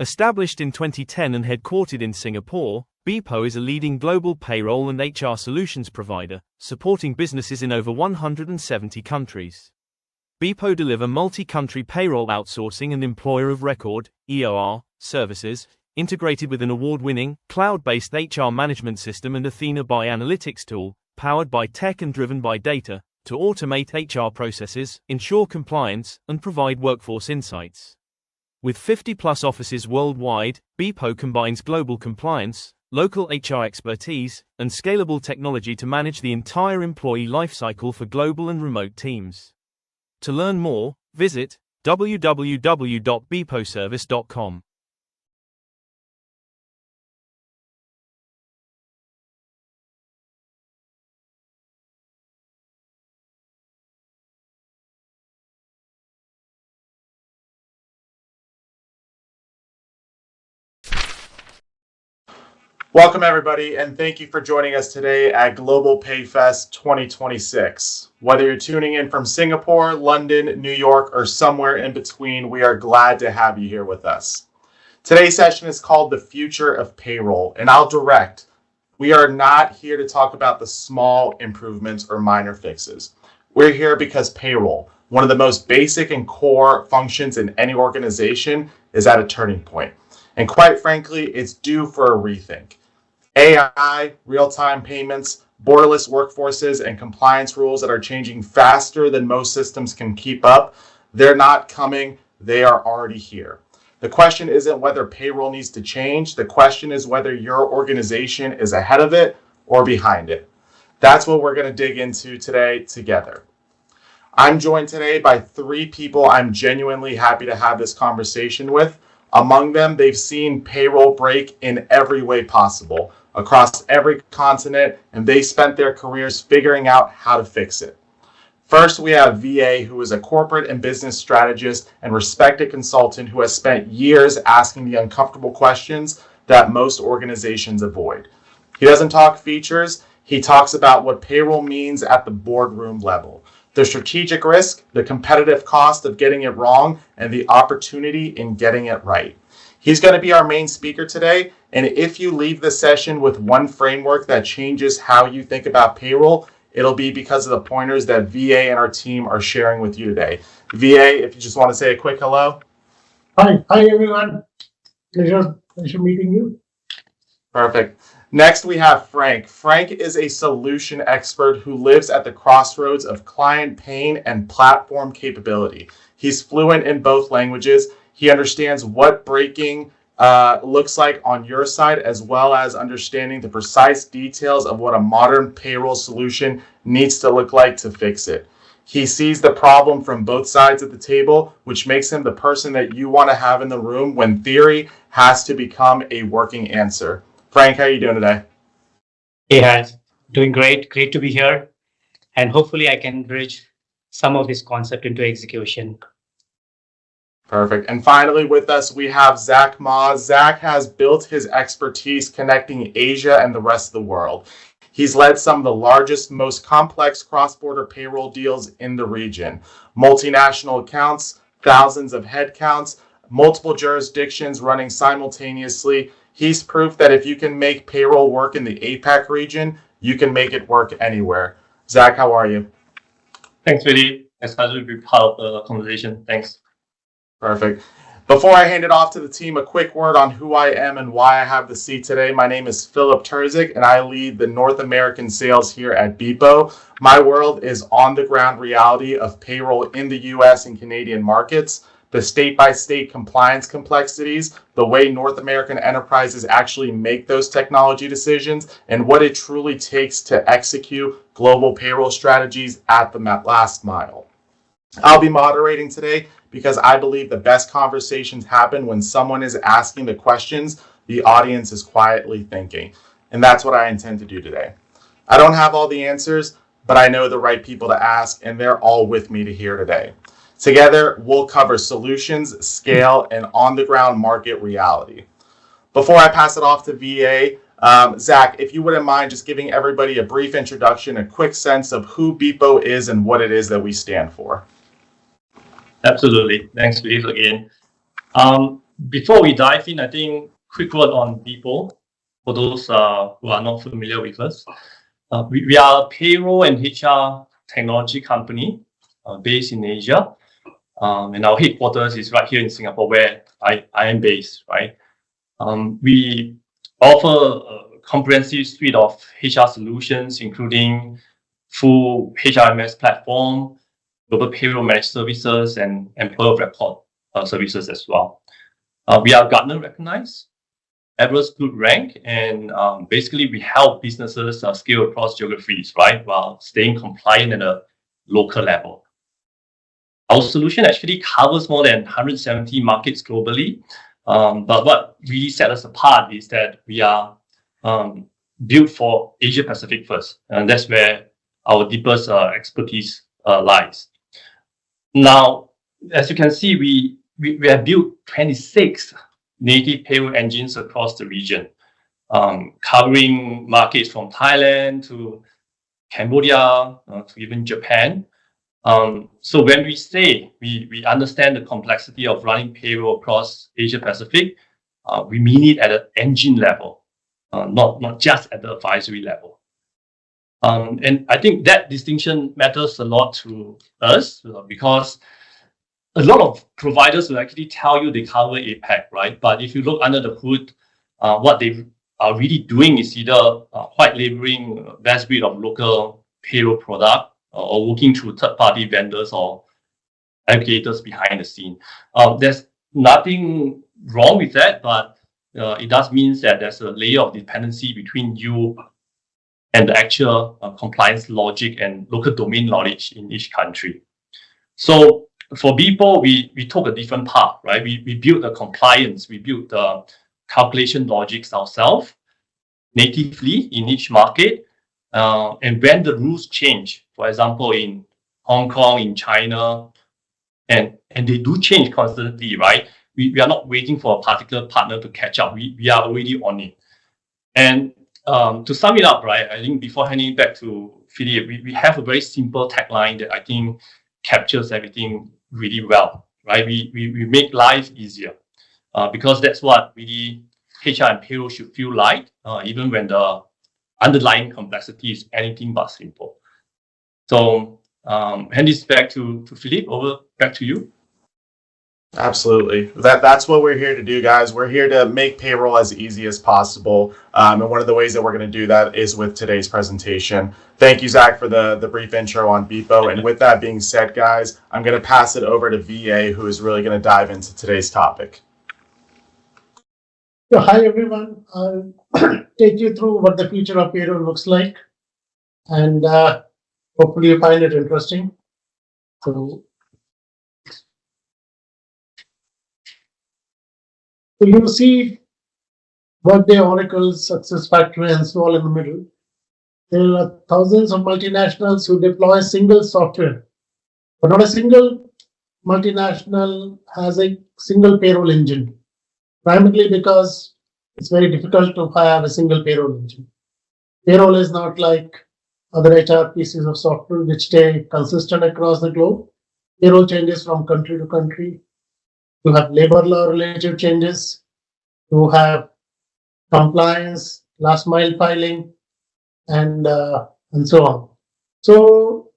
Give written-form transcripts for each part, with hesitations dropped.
Established in 2010 and headquartered in Singapore, BIPO is a leading global payroll and HR solutions provider, supporting businesses in over 170 countries. BIPO deliver multi-country payroll outsourcing and employer of record (EOR) services, integrated with an award-winning, cloud-based HR management system and Athena by analytics tool, powered by tech and driven by data, to automate HR processes, ensure compliance, and provide workforce insights. With 50-plus offices worldwide, BIPO combines global compliance, local HR expertise, and scalable technology to manage the entire employee lifecycle for global and remote teams. To learn more, visit www.biposervice.com. Welcome, everybody, and thank you for joining us today at Global PayFest 2026. Whether you're tuning in from Singapore, London, New York, or somewhere in between, we are glad to have you here with us. Today's session is called The Future of Payroll, and I'll direct. We are not here to talk about the small improvements or minor fixes. We're here because payroll, one of the most basic and core functions in any organization, is at a turning point. And quite frankly, it's due for a rethink. AI, real-time payments, borderless workforces, and compliance rules that are changing faster than most systems can keep up. They're not coming, they are already here. The question isn't whether payroll needs to change. The question is whether your organization is ahead of it or behind it. That's what we're going to dig into today together. I'm joined today by three people I'm genuinely happy to have this conversation with. Among them, they've seen payroll break in every way possible, across every continent, and they spent their careers figuring out how to fix it. First, we have VA, who is a corporate and business strategist and respected consultant who has spent years asking the uncomfortable questions that most organizations avoid. He doesn't talk features, he talks about what payroll means at the boardroom level, the strategic risk, the competitive cost of getting it wrong, and the opportunity in getting it right. He's going to be our main speaker today, and if you leave the session with one framework that changes how you think about payroll, it'll be because of the pointers that VA and our team are sharing with you today. VA, if you just want to say a quick hello. Hi everyone. Pleasure meeting you. Perfect. Next, we have Frank. Frank is a solution expert who lives at the crossroads of client pain and platform capability. He's fluent in both languages. He understands what breaking looks like on your side, as well as understanding the precise details of what a modern payroll solution needs to look like to fix it. He sees the problem from both sides of the table, which makes him the person that you want to have in the room when theory has to become a working answer. Frank, how are you doing today? Hey, guys. Doing great. Great to be here. And hopefully I can bridge some of this concept into execution. Perfect. And finally with us, we have Zach Ma. Zach has built his expertise connecting Asia and the rest of the world. He's led some of the largest, most complex cross-border payroll deals in the region. Multinational accounts, thousands of headcounts, multiple jurisdictions running simultaneously. He's proof that if you can make payroll work in the APAC region, you can make it work anywhere. Zach, how are you? Thanks, Filip. Excited to be part of the conversation. Thanks. Perfect. Before I hand it off to the team, a quick word on who I am and why I have the seat today. My name is Filip Terzic, and I lead the North American sales here at BIPO. My world is on-the-ground reality of payroll in the U.S. and Canadian markets, the state-by-state compliance complexities, the way North American enterprises actually make those technology decisions, and what it truly takes to execute global payroll strategies at the last mile. I'll be moderating today because I believe the best conversations happen when someone is asking the questions the audience is quietly thinking. And that's what I intend to do today. I don't have all the answers, but I know the right people to ask, and they're all with me to hear today. Together, we'll cover solutions, scale, and on-the-ground market reality. Before I pass it off to VA, Zach, if you wouldn't mind just giving everybody a brief introduction, a quick sense of who BIPO is and what it is that we stand for. Absolutely. Thanks, Filip, again. Before we dive in, I think quick word on BIPO for those who are not familiar with us. We are a payroll and HR technology company based in Asia. And our headquarters is right here in Singapore, where I am based, right? We offer a comprehensive suite of HR solutions, including full HRMS platform, global payroll managed services, and employer of record services as well. We are Gartner recognized, Everest Good rank, and basically we help businesses scale across geographies, right, while staying compliant at a local level. Our solution actually covers more than 170 markets globally. But what really set us apart is that we are built for Asia Pacific first, and that's where our deepest expertise lies. Now, as you can see, we have built 26 native payroll engines across the region, covering markets from Thailand to Cambodia to even Japan. So when we say we understand the complexity of running payroll across Asia Pacific, we mean it at an engine level, not just at the advisory level. And I think that distinction matters a lot to us because a lot of providers will actually tell you they cover APAC, right? But if you look under the hood, what they are really doing is either white labeling best breed of local payroll product, or working through third-party vendors or aggregators behind the scene. There's nothing wrong with that, but it does mean that there's a layer of dependency between you and the actual compliance logic and local domain knowledge in each country. So for BIPO, we took a different path, right? We built the compliance, we built the calculation logics ourselves natively in each market. And when the rules change, for example, in Hong Kong, in China, and they do change constantly, right? We are not waiting for a particular partner to catch up. We are already on it. And to sum it up, right, I think before handing it back to Filip, we have a very simple tagline that I think captures everything really well, right? We make life easier because that's what really HR and payroll should feel like, even when the underlying complexity is anything but simple. So hand this back to Filip. Back to you. Absolutely. That's what we're here to do, guys. We're here to make payroll as easy as possible. And one of the ways that we're going to do that is with today's presentation. Thank you, Zach, for the brief intro on BIPO. And with that being said, guys, I'm going to pass it over to VA, who is really going to dive into today's topic. So, hi, everyone. I'll take you through what the future of payroll looks like. And hopefully you find it interesting. So you see Workday, Oracle, SuccessFactors, and so on in the middle. There are thousands of multinationals who deploy single software, but not a single multinational has a single payroll engine, primarily because it's very difficult to have a single payroll engine. Payroll is not like other HR pieces of software which stay consistent across the globe. Payroll changes from country to country. You have labor law related changes. You have compliance, last mile filing, and so on. So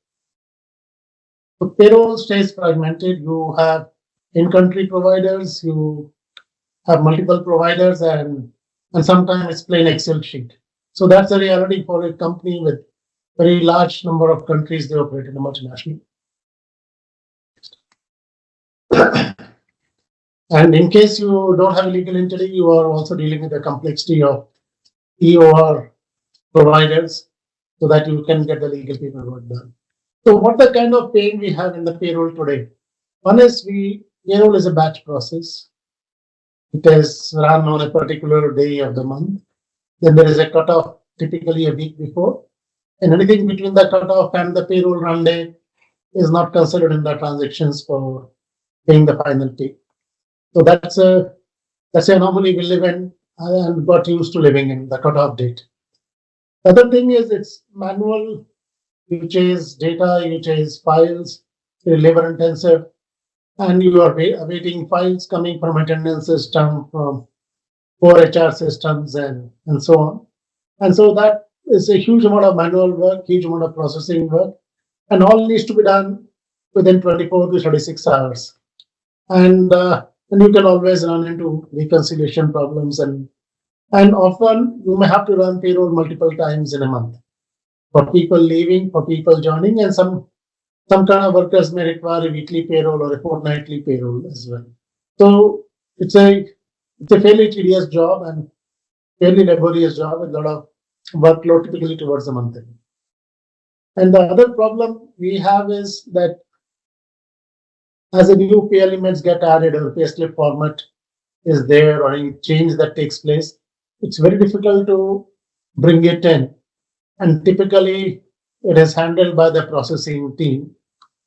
the payroll stays fragmented. You have in-country providers, you have multiple providers, and sometimes it's plain Excel sheet. So that's the reality for a company with very large number of countries they operate in a multinational. And in case you don't have a legal entity, you are also dealing with the complexity of EOR providers so that you can get the legal paperwork done. So what the kind of pain we have in the payroll today? One is payroll is a batch process. It is run on a particular day of the month. Then there is a cutoff typically a week before. And anything between the cutoff and the payroll run day is not considered in the transactions for paying the final pay. So that's an anomaly we live in and got used to living in, the cutoff date. The other thing is it's manual. You chase data, you chase files, it's labor intensive. and you are awaiting files coming from attendance system, from core HR systems, and so on. And so that is a huge amount of manual work, huge amount of processing work, and all needs to be done within 24 to 36 hours. And you can always run into reconciliation problems, and often you may have to run payroll multiple times in a month for people leaving, for people joining, and some kind of workers may require a weekly payroll or a fortnightly payroll as well. So it's a fairly tedious job and fairly laborious job with a lot of workload typically towards the month end. And the other problem we have is that as a new pay elements get added or payslip format is there or any change that takes place, it's very difficult to bring it in. And typically it is handled by the processing team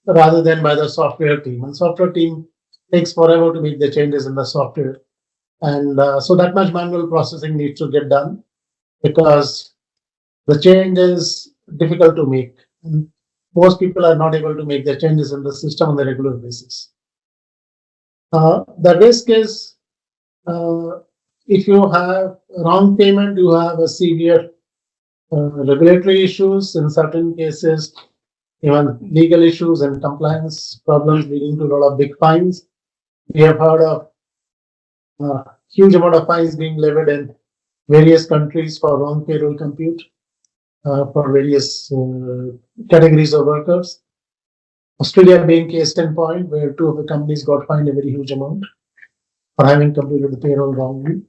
rather than by the software team. And software team takes forever to make the changes in the software. And so that much manual processing needs to get done because the change is difficult to make. And most people are not able to make the changes in the system on a regular basis. The risk is if you have wrong payment, you have a severe regulatory issues, in certain cases, even legal issues and compliance problems leading to a lot of big fines. We have heard of huge amount of fines being levied in various countries for wrong payroll compute for various categories of workers. Australia being case in point, where 2 of the companies got fined a very huge amount for having computed the payroll wrongly.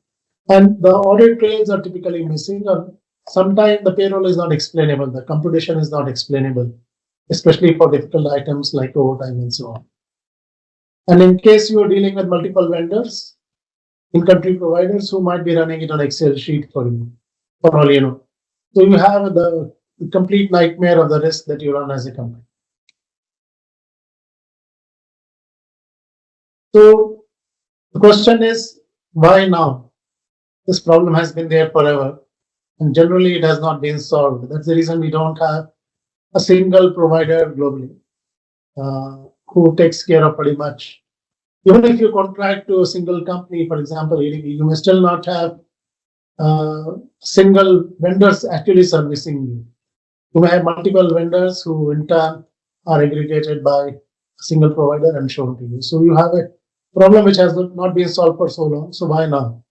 And the audit trails are typically missing, or sometimes the payroll is not explainable, the computation is not explainable, especially for difficult items like overtime and so on. And in case you are dealing with multiple vendors, in-country providers who might be running it on Excel sheet for you, for all you know. So you have the complete nightmare of the risk that you run as a company. So the question is, why now? This problem has been there forever, and generally it has not been solved. That's the reason we don't have a single provider globally who takes care of pretty much. Even if you contract to a single company, for example, you may still not have single vendors actually servicing you. You may have multiple vendors who in turn are aggregated by a single provider and shown to you. So you have a problem which has not been solved for so long. So why now?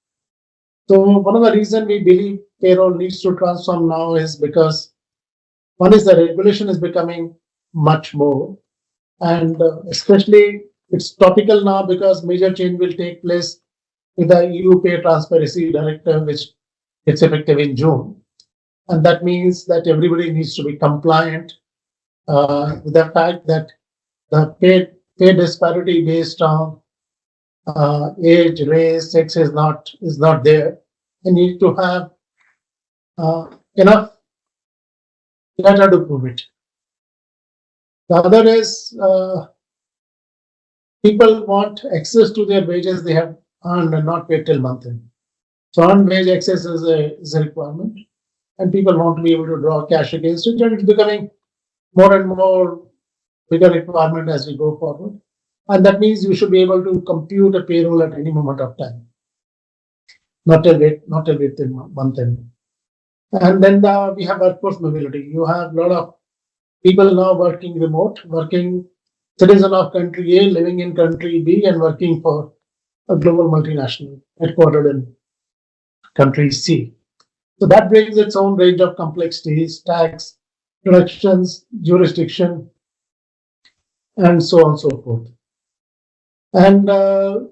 So one of the reasons we believe payroll needs to transform now is because one is the regulation is becoming much more, and especially it's topical now because major change will take place with the EU Pay Transparency Directive, which gets effective in June. And that means that everybody needs to be compliant with the fact that the pay disparity based on age, race, sex is not there. And you need to have enough data to prove it. The other is people want access to their wages they have earned and not paid till month end. So earned wage access is a requirement, and people want to be able to draw cash against it, and it's becoming more and more bigger requirement as we go forward. And that means you should be able to compute a payroll at any moment of time, not a wait till month end. And then we have workforce mobility. You have a lot of people now working remote, working citizen of country A, living in country B, and working for a global multinational headquartered in country C. So that brings its own range of complexities, tax, deductions, jurisdiction, and so on and so forth. And the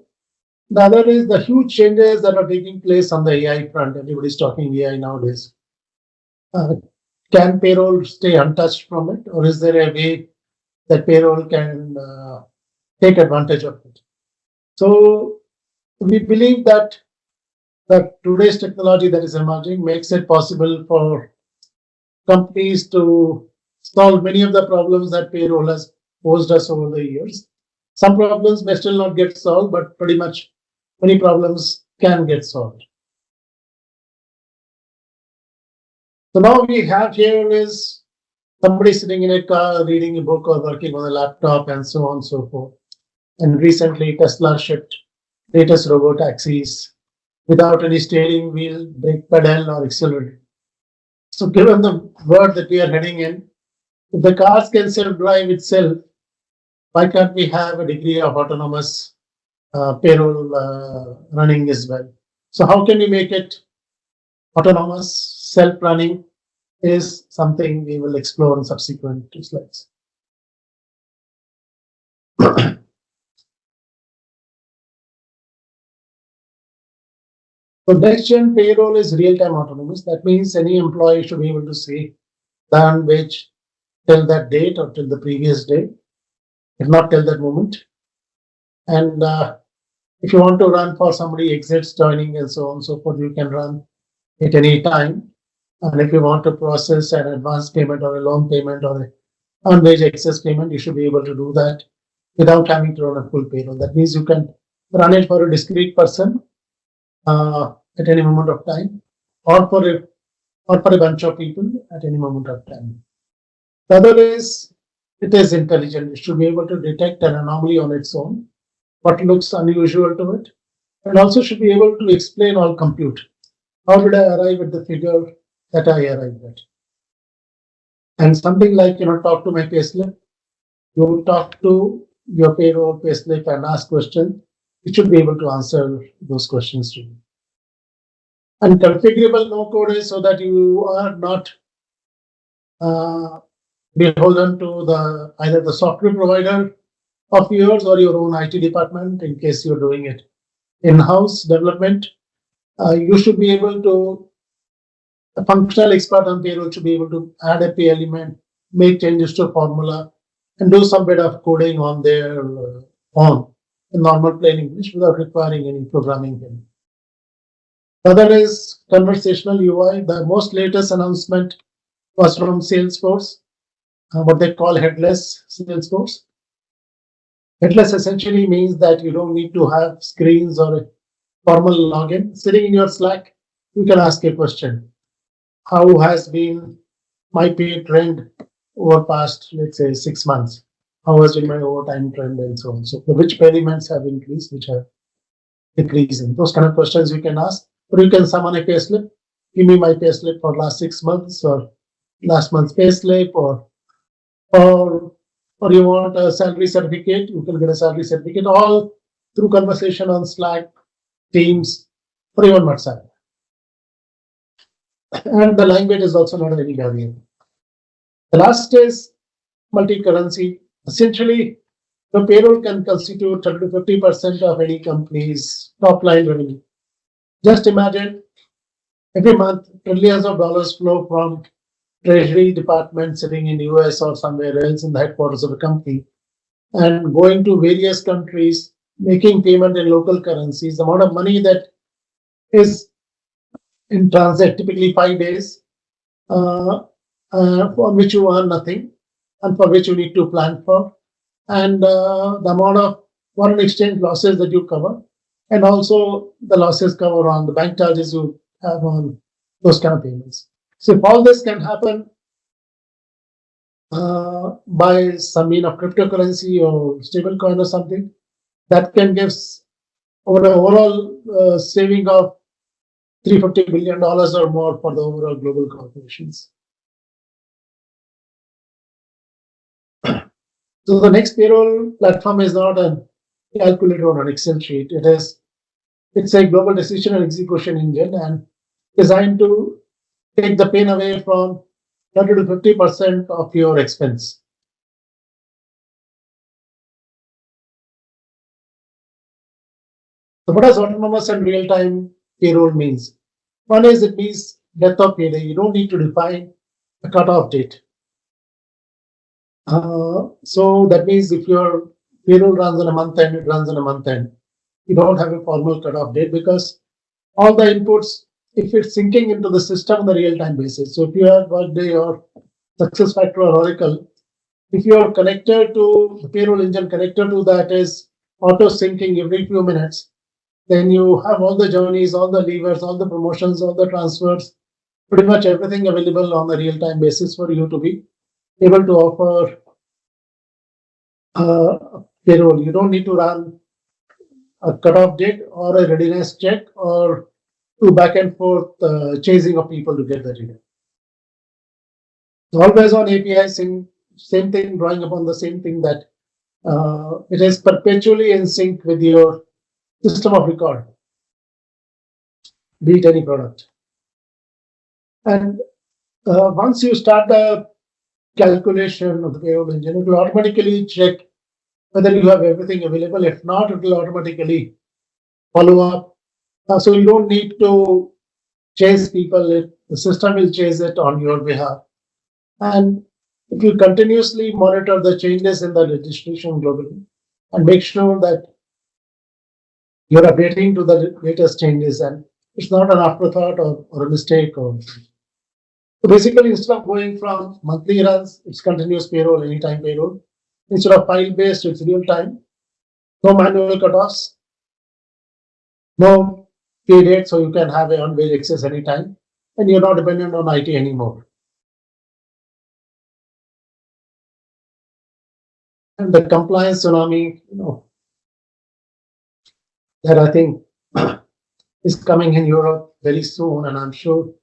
other is the huge changes that are taking place on the AI front. Everybody's talking AI nowadays. Can payroll stay untouched from it, or is there a way that payroll can take advantage of it? So we believe that today's technology that is emerging makes it possible for companies to solve many of the problems that payroll has posed us over the years. Some problems may still not get solved, but pretty much many problems can get solved. So now we have here is somebody sitting in a car, reading a book or working on a laptop and so on and so forth. And recently, Tesla shipped latest robot Assis without any steering wheel, brake pedal, or accelerator. So, given the world that we are heading in, if the cars can self-drive itself, why can't we have a degree of autonomous payroll running as well? So, how can we make it autonomous? Self-running is something we will explore in subsequent slides. So next-gen payroll is real-time autonomous. That means any employee should be able to say the earned wage till that date or till the previous day, if not till that moment. And if you want to run for somebody exits, joining, and so on and so forth, you can run at any time. And if you want to process an advance payment or a loan payment or an earned wage excess payment, you should be able to do that without having to run a full payroll. That means you can run it for a discrete person at any moment of time, or for a bunch of people at any moment of time. The other is it is intelligent. It should be able to detect an anomaly on its own, what looks unusual to it, and also should be able to explain all compute. How did I arrive at the figure that I arrived at? And something like, talk to my payslip. You talk to your payroll payslip and ask questions. It should be able to answer those questions to you. And configurable no code is so that you are not beholden to either the software provider of yours or your own IT department in case you're doing it in-house development. You should be able to, a functional expert on payroll should be able to add a pay element, make changes to a formula, and do some bit of coding on their own in normal plain English without requiring any programming. The other is conversational UI. The most latest announcement was from Salesforce, what they call headless Salesforce. Headless essentially means that you don't need to have screens or a formal login. Sitting in your Slack, you can ask a question. How has been my pay trend over past, let's say, 6 months? How has been my overtime trend and so on? So which pay elements have increased, which have decreased? Those kind of questions you can ask. Or you can summon a payslip. Give me my payslip for last 6 months or last month's payslip, or you want a salary certificate, you can get a salary certificate, all through conversation on Slack, Teams, or even WhatsApp. And the language is also not any barrier. The last is multi-currency. Essentially, the payroll can constitute 30 to 50% of any company's top line revenue. Just imagine every month trillions of dollars flow from Treasury department sitting in US or somewhere else in the headquarters of a company and going to various countries, making payment in local currencies. The amount of money that is in transit, typically 5 days, for which you earn nothing and for which you need to plan for, and the amount of foreign exchange losses that you cover, and also the losses cover on the bank charges you have on those kind of payments. So if all this can happen by some mean of cryptocurrency or stablecoin or something, that can give over an overall saving of $350 billion or more for the overall global corporations. So the next payroll platform is not a calculator or an Excel sheet. It's a global decision and execution engine and designed to take the pain away from 30 to 50% of your expense. So what does autonomous and real-time payroll means? One is it means death of payday. You don't need to define a cutoff date. So that means if your payroll runs on a month end, it runs on a month end. You don't have a formal cutoff date because all the inputs, if it's syncing into the system on a real-time basis. So if you have Workday or SuccessFactors or Oracle, if you are connected to the payroll engine, connected to that is auto syncing every few minutes, then you have all the journeys, all the levers, all the promotions, all the transfers, pretty much everything available on a real-time basis for you to be able to offer payroll. You don't need to run a cutoff date or a readiness check or do back and forth chasing of people to get the data. Always on API, same thing, drawing upon the same thing that it is perpetually in sync with your system of record, be it any product. And once you start the calculation of the payroll engine, it will automatically check whether you have everything available. If not, it will automatically follow up. So you don't need to chase people. The system will chase it on your behalf. And it will continuously monitor the changes in the legislation globally and make sure that you're updating to the latest changes and it's not an afterthought or a mistake. So basically, instead of going from monthly runs, it's continuous payroll, anytime payroll. Instead of file-based, it's real-time. No manual cutoffs. No pay date, so you can have a on-wage access anytime. And you're not dependent on IT anymore. And the compliance tsunami, that I think is coming in Europe very soon, and I'm sure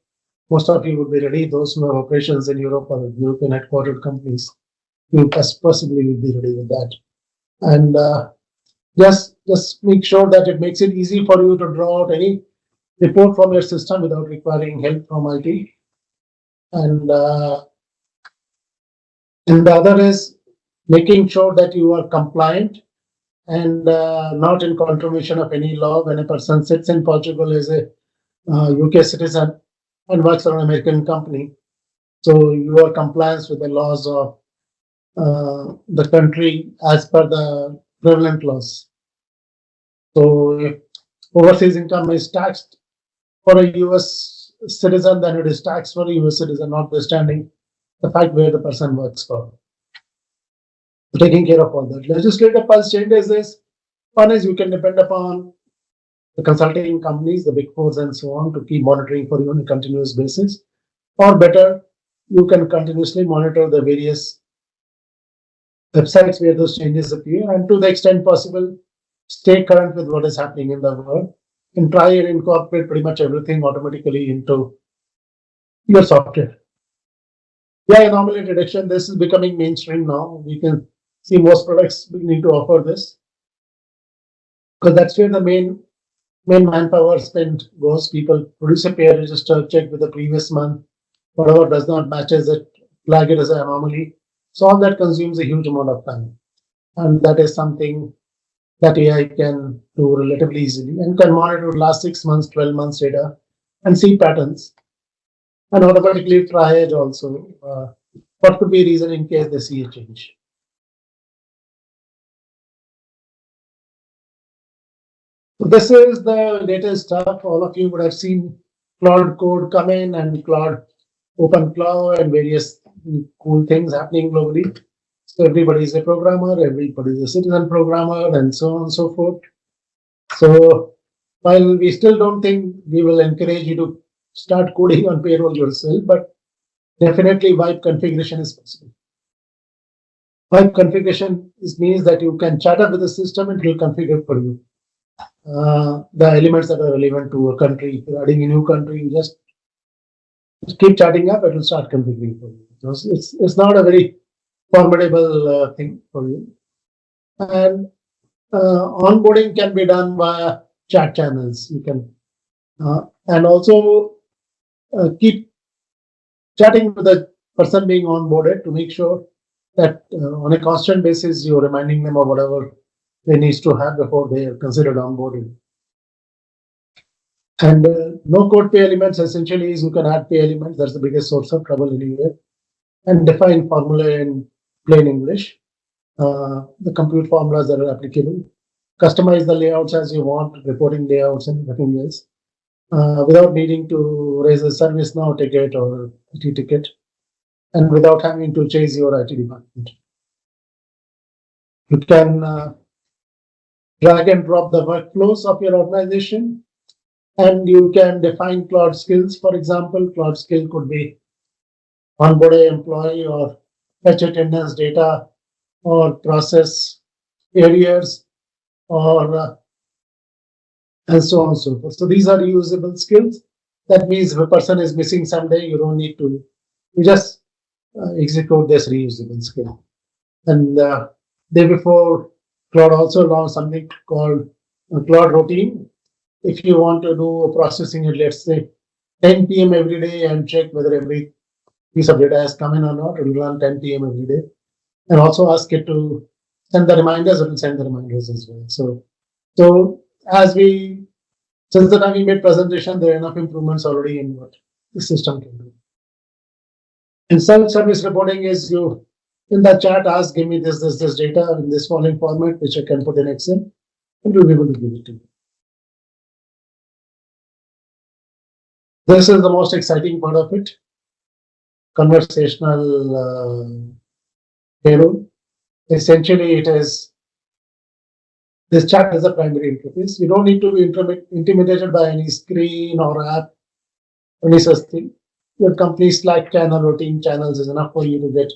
most of you would be ready. Those who have operations in Europe or European headquartered companies, you possibly will be ready with that. And just make sure that it makes it easy for you to draw out any report from your system without requiring help from IT. And the other is making sure that you are compliant and not in contravention of any law. When a person sits in Portugal as a UK citizen and works for an American company, so you are compliant with the laws of the country as per the prevalent laws. So if overseas income is taxed for a US citizen, then it is taxed for a US citizen, notwithstanding the fact where the person works for. Taking care of all that. Legislative pulse changes is, one is you can depend upon the consulting companies, the big fours and so on, to keep monitoring for you on a continuous basis. Or better, you can continuously monitor the various websites where those changes appear, and to the extent possible, stay current with what is happening in the world and try and incorporate pretty much everything automatically into your software. Yeah, anomaly detection, this is becoming mainstream now. We can see most products beginning to offer this, because that's where the main manpower spent goes. People produce a pay register, check with the previous month, whatever does not matches it, flag it as an anomaly. So all that consumes a huge amount of time, and that is something that AI can do relatively easily and can monitor last 6 months, 12 months data and see patterns, and automatically triage also what could be a reason in case they see a change. So this is the latest stuff. All of you would have seen Cloud Code come in and Cloud Open Cloud and various cool things happening globally. So everybody is a programmer, everybody is a citizen programmer, and so on and so forth. So while we still don't think we will encourage you to start coding on payroll yourself, but definitely wipe configuration is possible. Wipe configuration means that you can chat up with the system and it will configure for you the elements that are relevant to a country. If you're adding a new country, you just keep chatting up, it will start configuring for you. It's not a very formidable thing for you. And onboarding can be done via chat channels. You can and also keep chatting with the person being onboarded to make sure that on a constant basis you're reminding them of whatever they need to have before they are considered onboarded. And no code pay elements essentially is you can add pay elements. That's the biggest source of trouble anywhere. And define formula in plain English, the compute formulas that are applicable. Customize the layouts as you want, reporting layouts and everything else, without needing to raise a ServiceNow ticket or IT ticket, and without having to chase your IT department. You can drag and drop the workflows of your organization, and you can define cloud skills. For example, cloud skill could be onboard an employee or fetch attendance data or process areas, or and so on and so forth. So these are reusable skills. That means if a person is missing someday, you don't need to, you just execute this reusable skill. And day before, Claude also launched something called Claude Routine. If you want to do processing it, let's say 10 p.m. every day and check whether every piece of data has come in or not, it will run 10 p.m. every day. And also ask it to send the reminders, it will send the reminders as well. So since the time we made presentation, there are enough improvements already in what the system can do. And self-service reporting is you in the chat ask, give me this data in this following format, which I can put in Excel, and you'll be able to give it to you. This is the most exciting part of it. Conversational payroll. Essentially, it is this chat is a primary interface. You don't need to be intimidated by any screen or app, any such thing. Your company's Slack channel or team channels is enough for you to get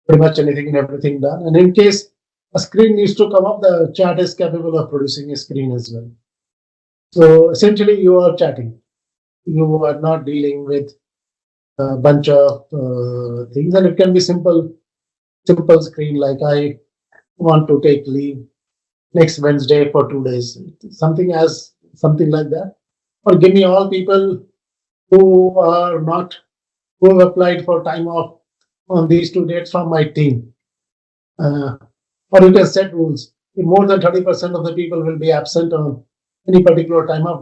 pretty much anything and everything done. And in case a screen needs to come up, the chat is capable of producing a screen as well. So essentially, you are chatting. You are not dealing with a bunch of things, and it can be simple screen like I want to take leave next Wednesday for 2 days, something like that, or give me all people who have applied for time off on these 2 dates from my team, or you can set rules. If more than 30% of the people will be absent on any particular time off,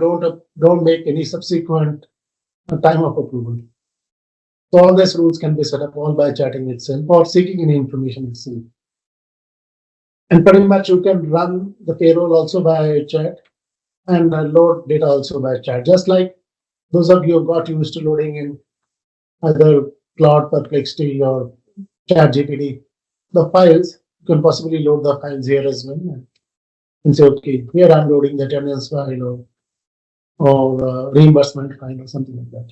don't make any subsequent time off approval. So all these rules can be set up all by chatting itself or seeking any information itself. And pretty much you can run the payroll also by chat and load data also by chat. Just like those of you who got used to loading in either Claude, Perplexity, or ChatGPT, the files, you can possibly load the files here as well. And say, okay, here I'm loading the attendance file or reimbursement file or something like that.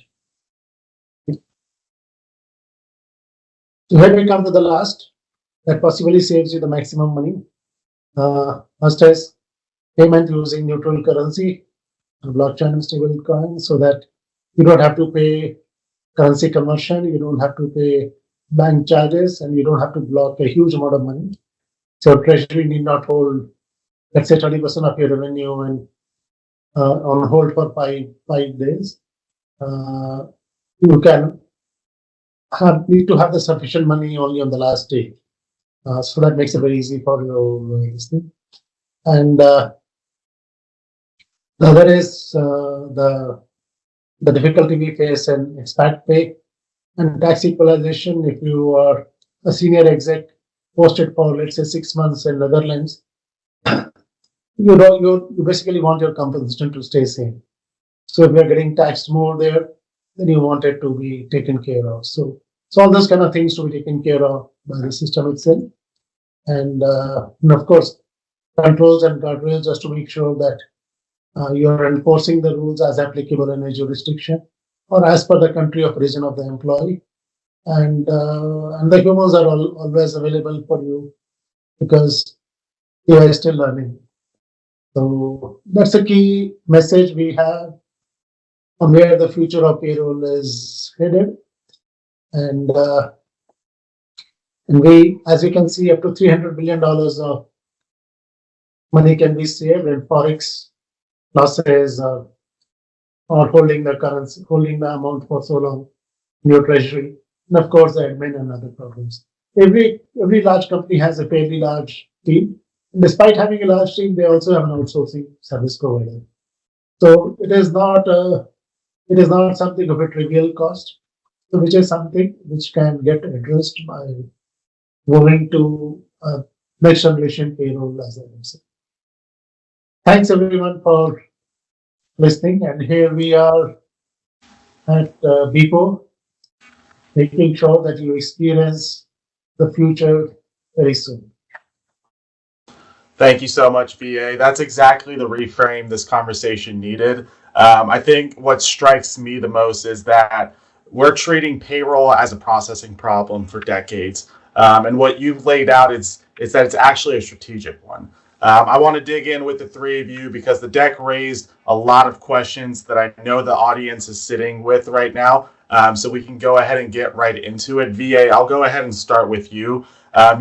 So here we come to the last that possibly saves you the maximum money. First is payment using neutral currency, blockchain and stable coin, so that you don't have to pay currency conversion, you don't have to pay bank charges, and you don't have to block a huge amount of money. So treasury need not hold, let's say 30% of your revenue and on hold for five days. You can need to have the sufficient money only on the last day. So that makes it very easy for your listening. And the other is the difficulty we face in expat pay and tax equalization. If you are a senior exec posted for, let's say, 6 months in Netherlands, you basically want your compensation to stay same. So if you're getting taxed more there, then you want it to be taken care of. So all those kind of things to be taken care of by the system itself. And of course, controls and guardrails just to make sure that you're enforcing the rules as applicable in a jurisdiction or as per the country of origin of the employee. And the humans are always available for you because they are still learning. So that's a key message we have on where the future of payroll is headed. And we, as you can see, up to $300 billion of money can be saved in forex losses or holding the currency, holding the amount for so long in your treasury, and of course the admin and other problems. Every large company has a fairly large team. Despite having a large team, they also have an outsourcing service provider. So it is not something of a trivial cost, which is something which can get addressed by moving to next generation payroll, as I said. Thanks everyone for listening, and here we are at BIPO, making sure that you experience the future very soon. Thank you so much, VA. That's exactly the reframe this conversation needed. I think what strikes me the most is that we're treating payroll as a processing problem for decades. And what you've laid out is It's that it's actually a strategic one. I want to dig in with the three of you because the deck raised a lot of questions that I know the audience is sitting with right now. So we can go ahead and get right into it. VA, I'll go ahead and start with you.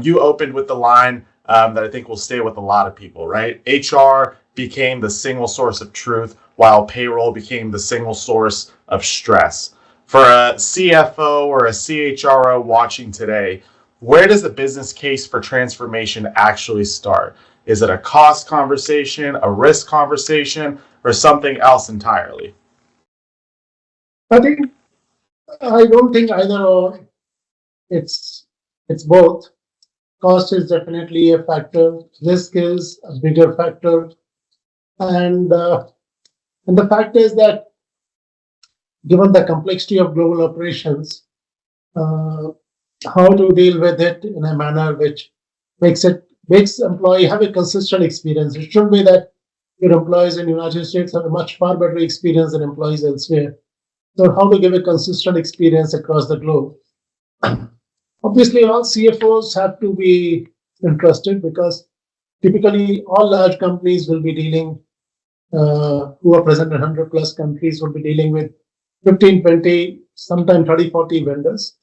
You opened with the line that I think will stay with a lot of people, right? HR became the single source of truth, while payroll became the single source of stress. For a CFO or a CHRO watching today, where does the business case for transformation actually start? Is it a cost conversation, a risk conversation, or something else entirely? I don't think either or. It's both. Cost is definitely a factor. Risk is a bigger factor, and the fact is that given the complexity of global operations, how to deal with it in a manner which makes employee have a consistent experience. It should be that your employees in the United States have a much far better experience than employees elsewhere. So how to give a consistent experience across the globe. Obviously, all CFOs have to be interested because typically all large companies will be dealing, who are present in 100 plus countries, will be dealing with 15, 20, sometimes 30, 40 vendors.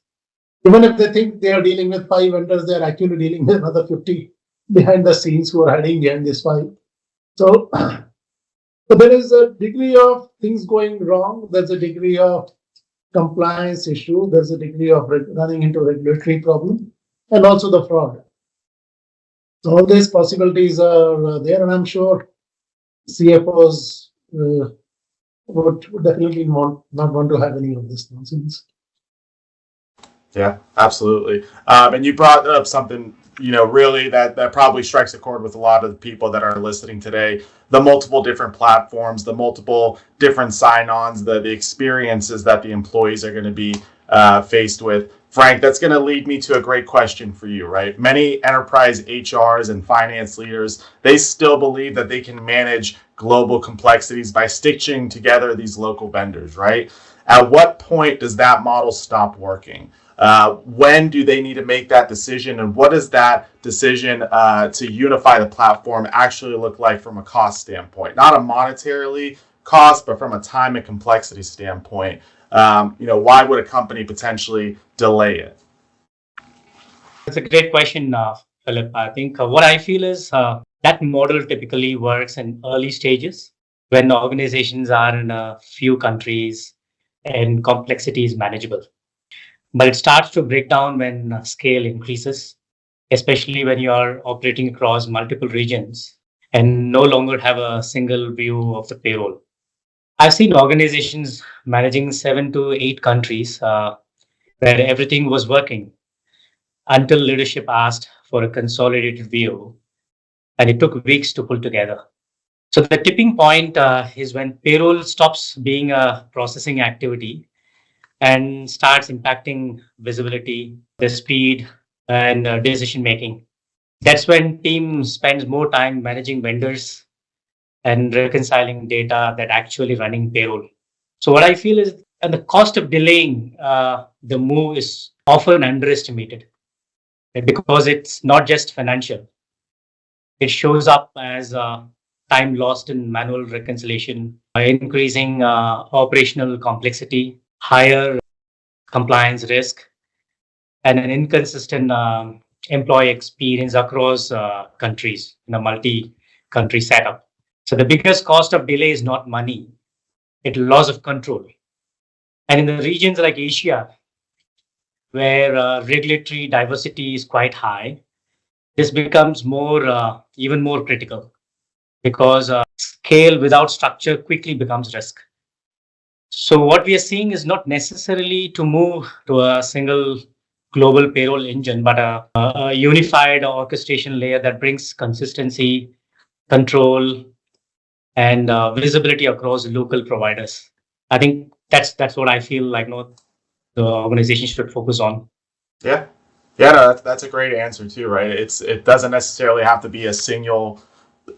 Even if they think they are dealing with 5 vendors, they are actually dealing with another 50 behind the scenes who are hiding behind this 5. So there is a degree of things going wrong. There's a degree of compliance issue. There's a degree of running into regulatory problem, and also the fraud. So all these possibilities are there, and I'm sure CFOs would definitely not want to have any of this nonsense. Yeah, absolutely. And you brought up something, really that probably strikes a chord with a lot of the people that are listening today. The multiple different platforms, the multiple different sign-ons, the experiences that the employees are going to be faced with. Frank, that's going to lead me to a great question for you, right? Many enterprise HRs and finance leaders, they still believe that they can manage global complexities by stitching together these local vendors, right? At what point does that model stop working? When do they need to make that decision, and what does that decision to unify the platform actually look like from a cost standpoint? Not a monetarily cost, but from a time and complexity standpoint. Why would a company potentially delay it? That's a great question, Philip. I think what I feel is that model typically works in early stages when organizations are in a few countries and complexity is manageable. But it starts to break down when scale increases, especially when you are operating across multiple regions and no longer have a single view of the payroll. I've seen organizations managing 7 to 8 countries where everything was working until leadership asked for a consolidated view, and it took weeks to pull together. So the tipping point is when payroll stops being a processing activity and starts impacting visibility, the speed, and decision making. That's when team spends more time managing vendors and reconciling data that actually running payroll. So what I feel is, and the cost of delaying the move is often underestimated, right? Because it's not just financial. It shows up as time lost in manual reconciliation, increasing operational complexity, higher compliance risk, and an inconsistent employee experience across countries in a multi-country setup. So the biggest cost of delay is not money, it's loss of control. And in the regions like Asia, where regulatory diversity is quite high, this becomes even more critical because scale without structure quickly becomes risk. So what we are seeing is not necessarily to move to a single global payroll engine, but a unified orchestration layer that brings consistency, control, and visibility across local providers. I think that's what I feel like the organization should focus on. Yeah, no, that's a great answer too, right? It doesn't necessarily have to be a single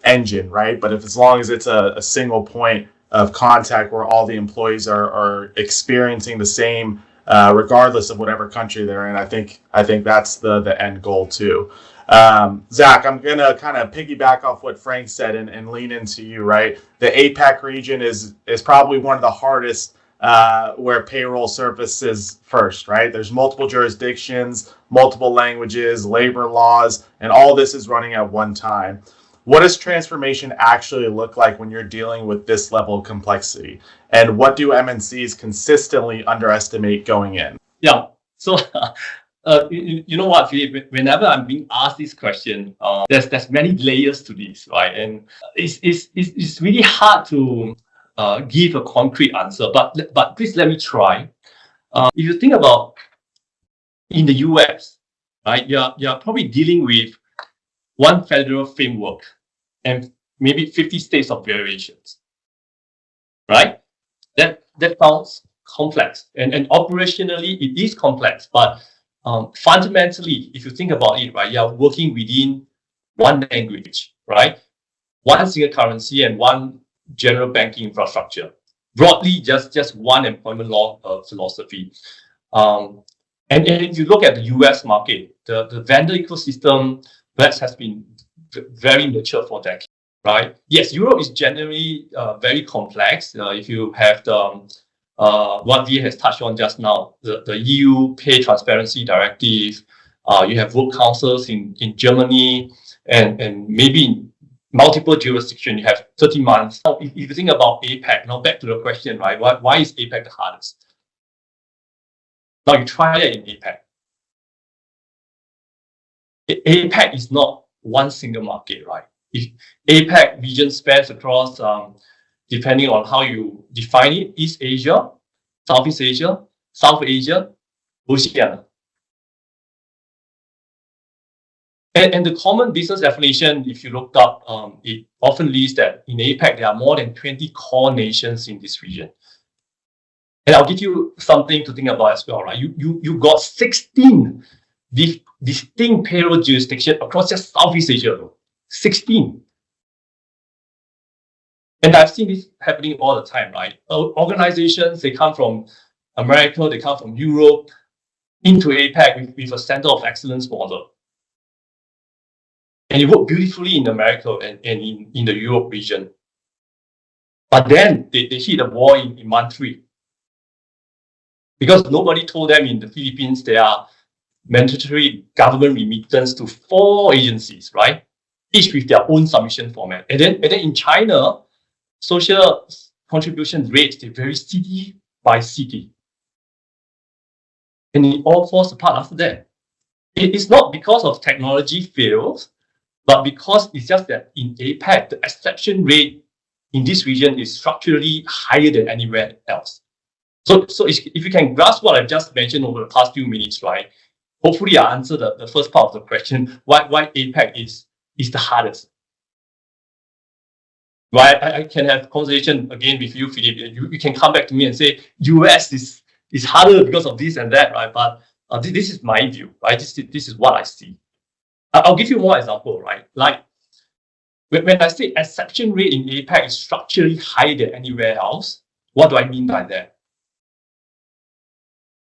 engine, right? But as long as it's a single point of contact where all the employees are experiencing the same, regardless of whatever country they're in, I think that's the end goal too. Zach, I'm going to kind of piggyback off what Frank said and lean into you, right? The APAC region is probably one of the hardest where payroll surfaces first, right? There's multiple jurisdictions, multiple languages, labor laws, and all this is running at one time. What does transformation actually look like when you're dealing with this level of complexity? And what do MNCs consistently underestimate going in? Yeah. So, you know what, Filip? Whenever I'm being asked this question, there's many layers to this, right? And it's really hard to give a concrete answer. But please let me try. If you think about in the US, right, you're probably dealing with one federal framework and maybe 50 states of variations, right? That sounds complex, and operationally it is complex, but fundamentally, if you think about it, right, you're working within one language, right? One single currency and one general banking infrastructure. Broadly, just one employment law philosophy. And if you look at the US market, the vendor ecosystem that has been very mature for decades, right? Yes, Europe is generally very complex. If you have the what VA has touched on just now, the EU Pay Transparency Directive, you have work councils in Germany, and maybe in multiple jurisdictions, you have 30 months. Now, if you think about APAC, now back to the question, right? Why is APAC the hardest? Now you try it in APAC. APAC is not one single market, right? If APAC region spans across, depending on how you define it, East Asia, Southeast Asia, South Asia, Oceania. And the common business definition, if you looked up, it often lists that in APAC, there are more than 20 core nations in this region. And I'll give you something to think about as well, right? You got 16 distinct payroll jurisdictions across just Southeast Asia, 16. And I've seen this happening all the time, right? Organizations, they come from America, they come from Europe, into APAC with a center of excellence model. And it worked beautifully in America and in the Europe region. But then they hit a wall in month 3. Because nobody told them in the Philippines there are mandatory government remittance to 4 agencies, right? Each with their own submission format. And then in China, social contribution rates, they vary city by city. And it all falls apart after that. It is not because of technology fails, but because it's just that in APAC, the exception rate in this region is structurally higher than anywhere else. So if you can grasp what I've just mentioned over the past few minutes, right? Hopefully I answered the first part of the question, why APAC is the hardest. Right? I can have a conversation again with you, Filip. You can come back to me and say, US is harder because of this and that, right? But this is my view, right? This is what I see. I'll give you one example, right? Like when I say exception rate in APAC is structurally higher than anywhere else, what do I mean by that?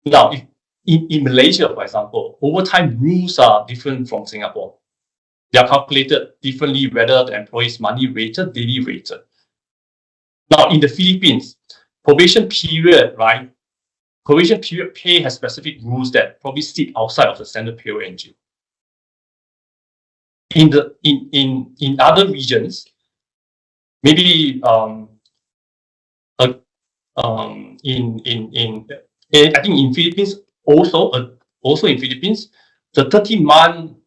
Now, if in Malaysia, for example, overtime rules are different from Singapore. They are calculated differently whether the employee is money rated, daily rated. Now, in the Philippines, probation period, right? Probation period pay has specific rules that probably sit outside of the standard payroll engine. In other regions, maybe I think in Philippines also in Philippines, the 30-month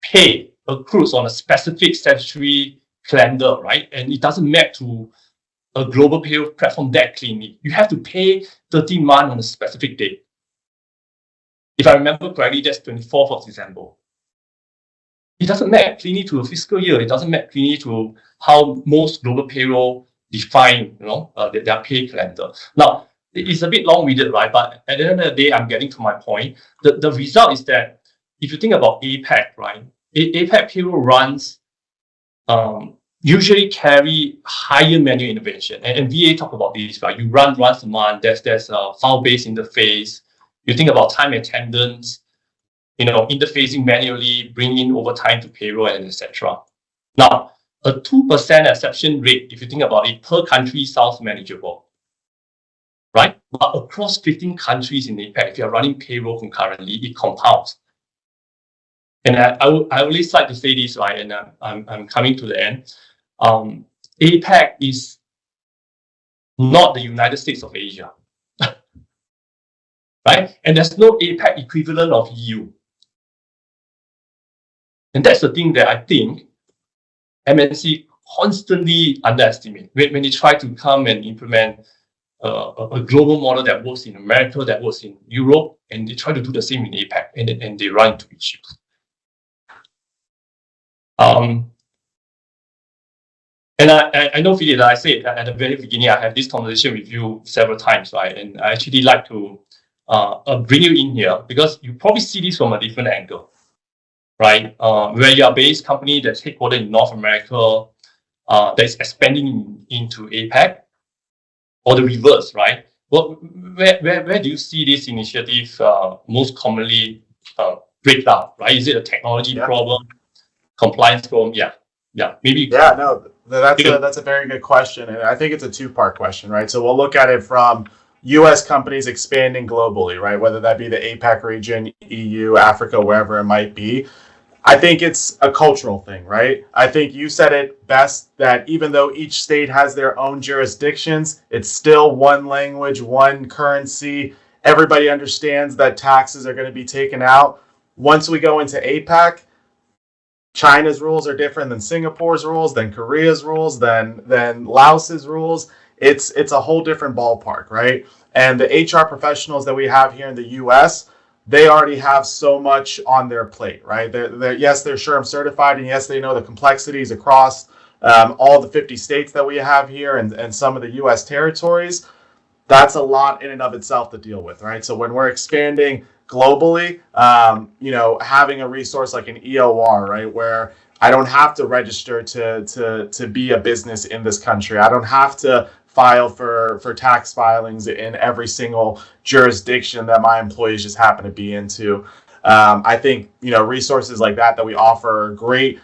pay accrues on a specific statutory calendar, right? And it doesn't map to a global payroll platform that cleanly. You have to pay 30 months on a specific date. If I remember correctly, that's 24th of December. It doesn't map cleanly to a fiscal year. It doesn't map cleanly to how most global payroll define, their pay calendar. Now, it's a bit long-winded, right? But at the end of the day, I'm getting to my point. The result is that if you think about APAC, right? APAC payroll runs usually carry higher manual intervention. And VA talk about this, right? You run once a month, there's a file-based interface. You think about time attendance. interfacing manually, bring in overtime to payroll and etc. Now, a 2% exception rate, if you think about it, per country sounds manageable, right? But across 15 countries in APAC, if you're running payroll concurrently, it compounds. And I always like to say this, right? And I'm coming to the end. APAC is not the United States of Asia, right? And there's no APAC equivalent of EU. And that's the thing that I think MNC constantly underestimate when they try to come and implement a global model that works in America, that works in Europe, and they try to do the same in APAC, and they run into issues. And I know, Filip, that I said at the very beginning, I have this conversation with you several times, right? And I actually like to bring you in here because you probably see this from a different angle, right? Where you are based company that's headquartered in North America, that is expanding into APAC, or the reverse, right? Where do you see this initiative most commonly break down, right? Is it a technology problem, compliance problem? Yeah, maybe. Yeah, no, that's a very good question, and I think it's a two-part question, right? So we'll look at it from U.S. companies expanding globally, right? Whether that be the APAC region, EU, Africa, wherever it might be. I think it's a cultural thing, right? I think you said it best that even though each state has their own jurisdictions, it's still one language, one currency. Everybody understands that taxes are going to be taken out. Once we go into APAC, China's rules are different than Singapore's rules, than Korea's rules, than Laos's rules. It's a whole different ballpark, right? And the HR professionals that we have here in the US, they already have so much on their plate, right? Yes, they're SHRM certified, and yes, they know the complexities across all the 50 states that we have here and some of the US territories. That's a lot in and of itself to deal with, right? So when we're expanding globally, having a resource like an EOR, right, where I don't have to register to be a business in this country. I don't have to file for tax filings in every single jurisdiction that my employees just happen to be into. I think, resources like that we offer are a great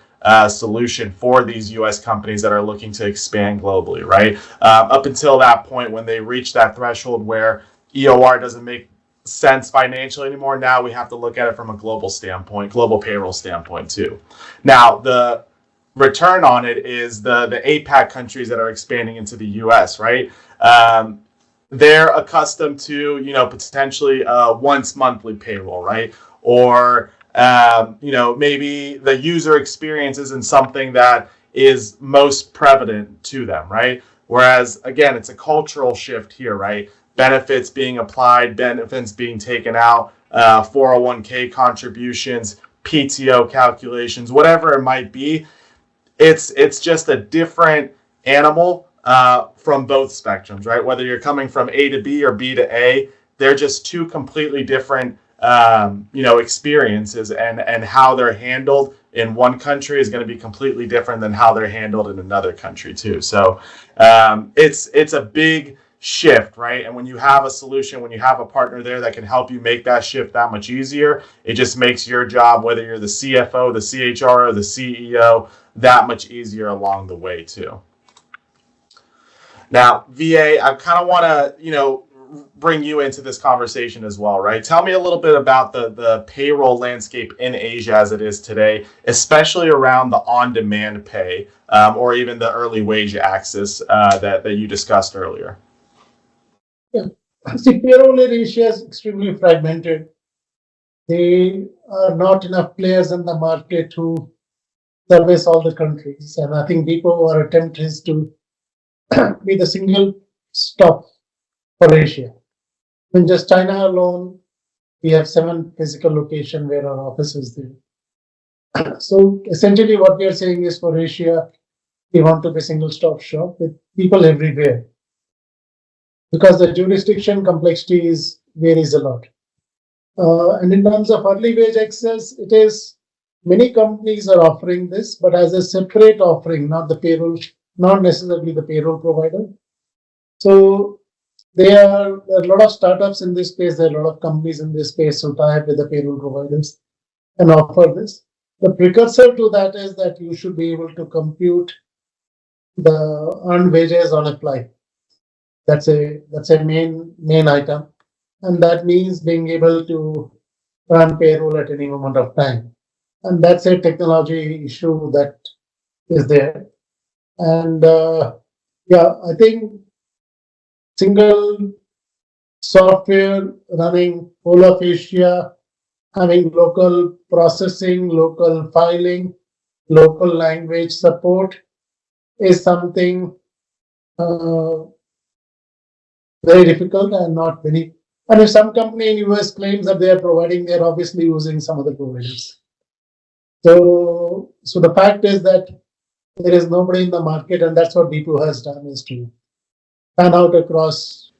solution for these U.S. companies that are looking to expand globally, right? Up until that point, when they reach that threshold where EOR doesn't make sense financially anymore, now we have to look at it from a global standpoint, global payroll standpoint too. Now, the return on it is the APAC countries that are expanding into the US, right? They're accustomed to, potentially once monthly payroll, right? Or, maybe the user experience isn't something that is most prevalent to them, right? Whereas, again, it's a cultural shift here, right? Benefits being applied, benefits being taken out, 401k contributions, PTO calculations, whatever it might be. It's just a different animal from both spectrums, right? Whether you're coming from A to B or B to A, they're just two completely different experiences, and how they're handled in one country is going to be completely different than how they're handled in another country too. So it's a big shift, right? And when you have a solution, when you have a partner there that can help you make that shift that much easier, it just makes your job, whether you're the CFO, the CHRO, the CEO, that much easier along the way too. Now, VA, I kind of want to, bring you into this conversation as well, right? Tell me a little bit about the payroll landscape in Asia as it is today, especially around the on-demand pay or even the early wage access that you discussed earlier. Yeah. See, payroll in Asia is extremely fragmented. There are not enough players in the market who service all the countries. And I think BIPO, our attempt is to be the single stop for Asia. In just China alone, we have 7 physical locations where our office is there. So essentially what we are saying is for Asia, we want to be single stop shop with people everywhere, because the jurisdiction complexity varies a lot. And in terms of early wage access, it is many companies are offering this, but as a separate offering, not necessarily the payroll provider. So there are a lot of startups in this space. There are a lot of companies in this space who tie up with the payroll providers. and offer this. The precursor to that is that you should be able to compute the earned wages on a fly. That's a main item, and that means being able to run payroll at any moment of time, and that's a technology issue that is there. And I think single software running whole of Asia, having local processing, local filing, local language support is something very difficult and not very. And if some company in US claims that they are providing, they're obviously using some other providers. So the fact is that there is nobody in the market, and that's what BIPO has done, is to pan out across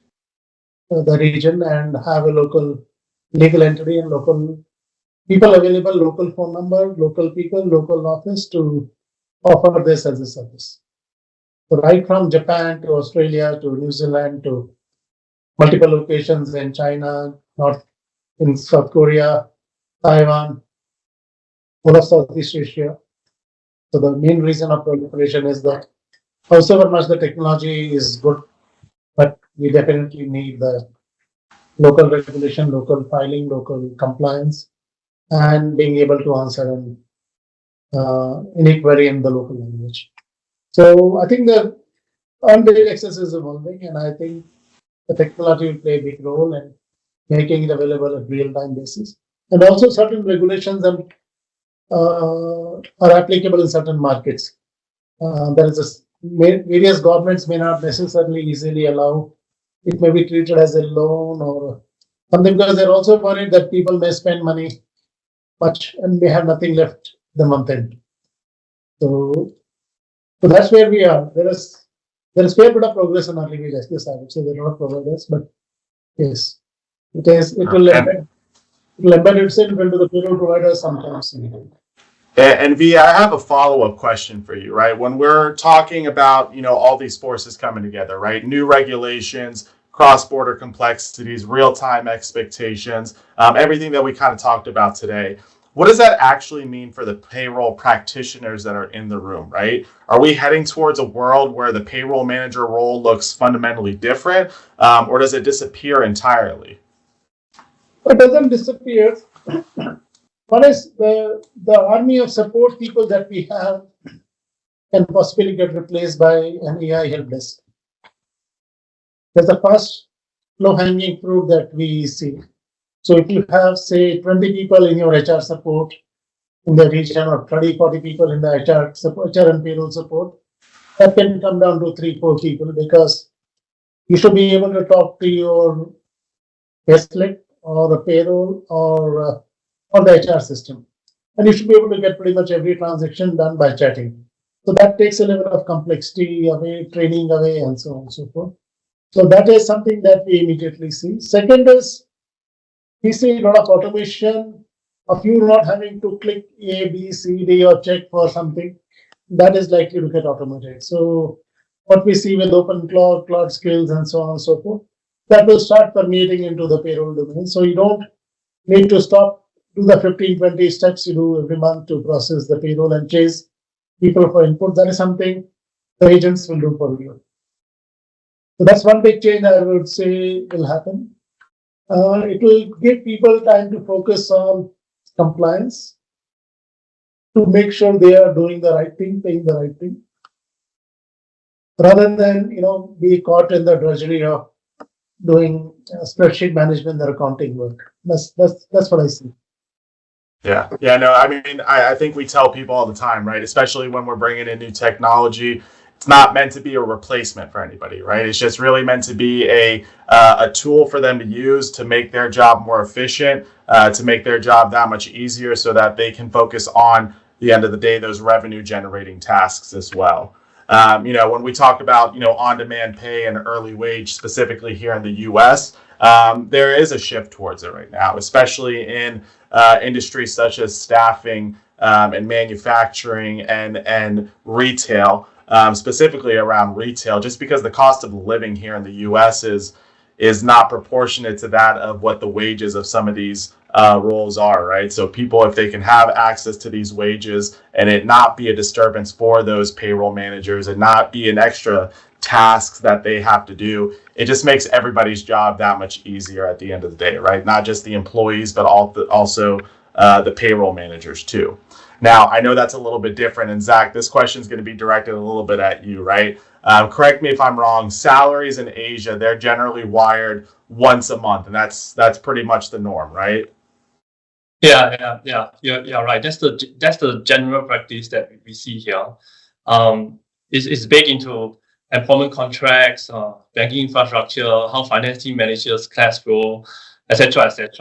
the region and have a local legal entity and local people available, local phone number, local people, local office to offer this as a service. So right from Japan to Australia to New Zealand to multiple locations in China, in South Korea, Taiwan, all of Southeast Asia. So the main reason of proliferation is that however much the technology is good, but we definitely need the local regulation, local filing, local compliance, and being able to answer any query in the local language. So I think the unpaid access is evolving, and I think the technology will play a big role in making it available at real-time basis. And also certain regulations are applicable in certain markets. Various governments may not necessarily easily allow it, may be treated as a loan or something, because they're also worried that people may spend money much and may have nothing left the month end. So that's where we are. There is fair bit of progress on early wage access. I would say there are not providers, but yes, it will embed itself into the payroll providers sometimes. And V, I have a follow-up question for you, right? When we're talking about, all these forces coming together, right? New regulations, cross-border complexities, real-time expectations, everything that we kind of talked about today. What does that actually mean for the payroll practitioners that are in the room, right? Are we heading towards a world where the payroll manager role looks fundamentally different, or does it disappear entirely? It doesn't disappear. One is the army of support people that we have can possibly get replaced by an AI help desk. There's a first low-hanging fruit that we see. So if you have, say, 20 people in your HR support in the region, or 30, 40 people in the HR and payroll support, that can come down to 3-4 people, because you should be able to talk to your payslip or a payroll or the HR system. And you should be able to get pretty much every transaction done by chatting. So that takes a level of complexity away, training away, and so on and so forth. So that is something that we immediately see. Second is, we see a lot of automation of you not having to click A, B, C, D or check for something. That is likely to get automated. So what we see with open cloud skills and so on and so forth, that will start permeating into the payroll domain. So you don't need to do the 15, 20 steps you do every month to process the payroll and chase people for input. That is something the agents will do for you. So that's one big change I would say will happen. It will give people time to focus on compliance, to make sure they are doing the right thing, paying the right thing, rather than be caught in the drudgery of doing spreadsheet management or accounting work. That's what I see. Yeah. No, I mean, I think we tell people all the time, right? Especially when we're bringing in new technology, it's not meant to be a replacement for anybody, right? It's just really meant to be a tool for them to use to make their job more efficient, to make their job that much easier, so that they can focus on the end of the day those revenue generating tasks as well. When we talk about on-demand pay and early wage specifically here in the U.S., there is a shift towards it right now, especially in industries such as staffing and manufacturing and retail. Specifically around retail, just because the cost of living here in the U.S. is not proportionate to that of what the wages of some of these roles are, right? So people, if they can have access to these wages and it not be a disturbance for those payroll managers and not be an extra tasks that they have to do, it just makes everybody's job that much easier at the end of the day, right? Not just the employees, but also the payroll managers too. Now, I know that's a little bit different, and Zach, this question is going to be directed a little bit at you, right? Correct me if I'm wrong. Salaries in Asia, they're generally wired once a month, and that's pretty much the norm, right? Yeah, right. That's the general practice that we see here. It's baked into employment contracts, banking infrastructure, how finance team manages cash flow, etc., etc.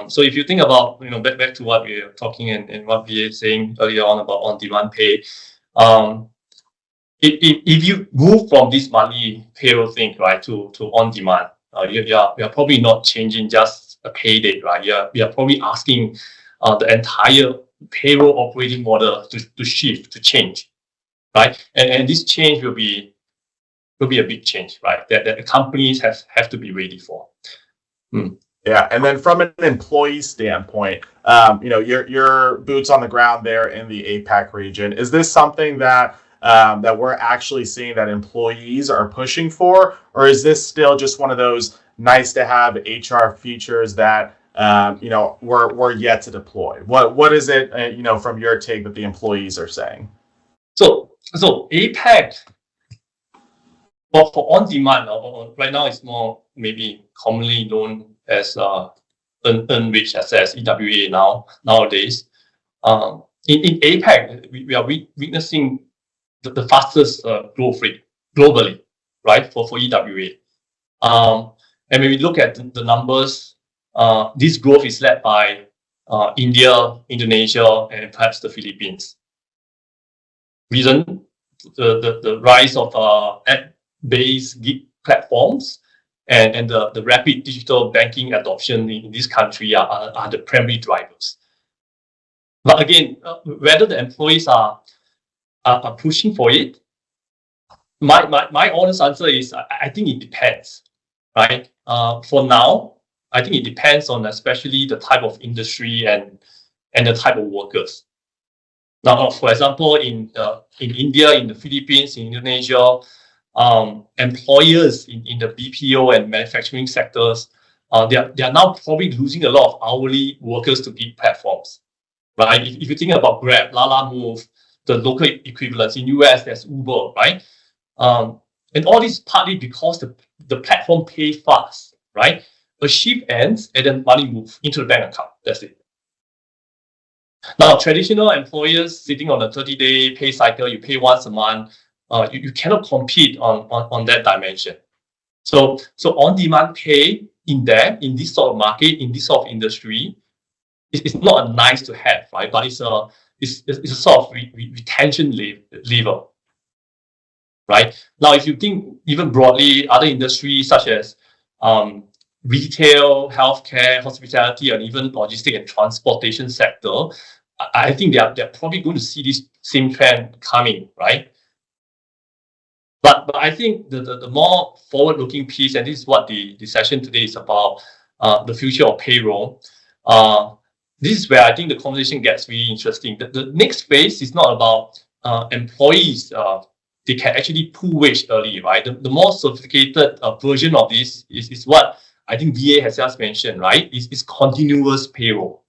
So if you think about, back to what we were talking and what we were saying earlier on about on-demand pay, if you move from this monthly payroll thing, right, to on-demand, you're probably not changing just a pay date, right? You're probably asking the entire payroll operating model to shift, to change, right? And this change will be a big change, right? That the companies have to be ready for. Yeah, and then from an employee standpoint, your boots on the ground there in the APAC region. Is this something that we're actually seeing that employees are pushing for, or is this still just one of those nice to have HR features that we're yet to deploy? What is it from your take that the employees are saying? So APAC for on demand right now it's more maybe commonly known as earned wage access, EWA nowadays. In APAC, we are witnessing the fastest growth rate globally, right, for EWA. And when we look at the numbers, this growth is led by India, Indonesia, and perhaps the Philippines. Reason, the rise of app-based gig platforms and the rapid digital banking adoption in this country are the primary drivers. But again, whether the employees are pushing for it, my honest answer is I think it depends, right? For now, I think it depends on especially the type of industry and the type of workers. Now, for example, in India, in the Philippines, in Indonesia, employers in the BPO and manufacturing sectors, they are now probably losing a lot of hourly workers to gig platforms, right? If you think about Grab, Lala Move, the local equivalents in US, there's Uber, right? And all this partly because the platform pay fast, right? A shift ends and then money moves into the bank account. That's it. Now, traditional employers sitting on a 30-day pay cycle, you pay once a month, you cannot compete on that dimension. So on-demand pay in this sort of market, in this sort of industry, it's not a nice to have, right? But it's a sort of retention lever, right? Now, if you think even broadly, other industries such as retail, healthcare, hospitality, and even logistic and transportation sector, I think they're probably going to see this same trend coming, right? But I think the more forward-looking piece, and this is what the session today is about, the future of payroll. This is where I think the conversation gets really interesting. The next phase is not about employees. They can actually pull wage early, right? The more sophisticated version of this is what I think VA has just mentioned, right? It's continuous payroll.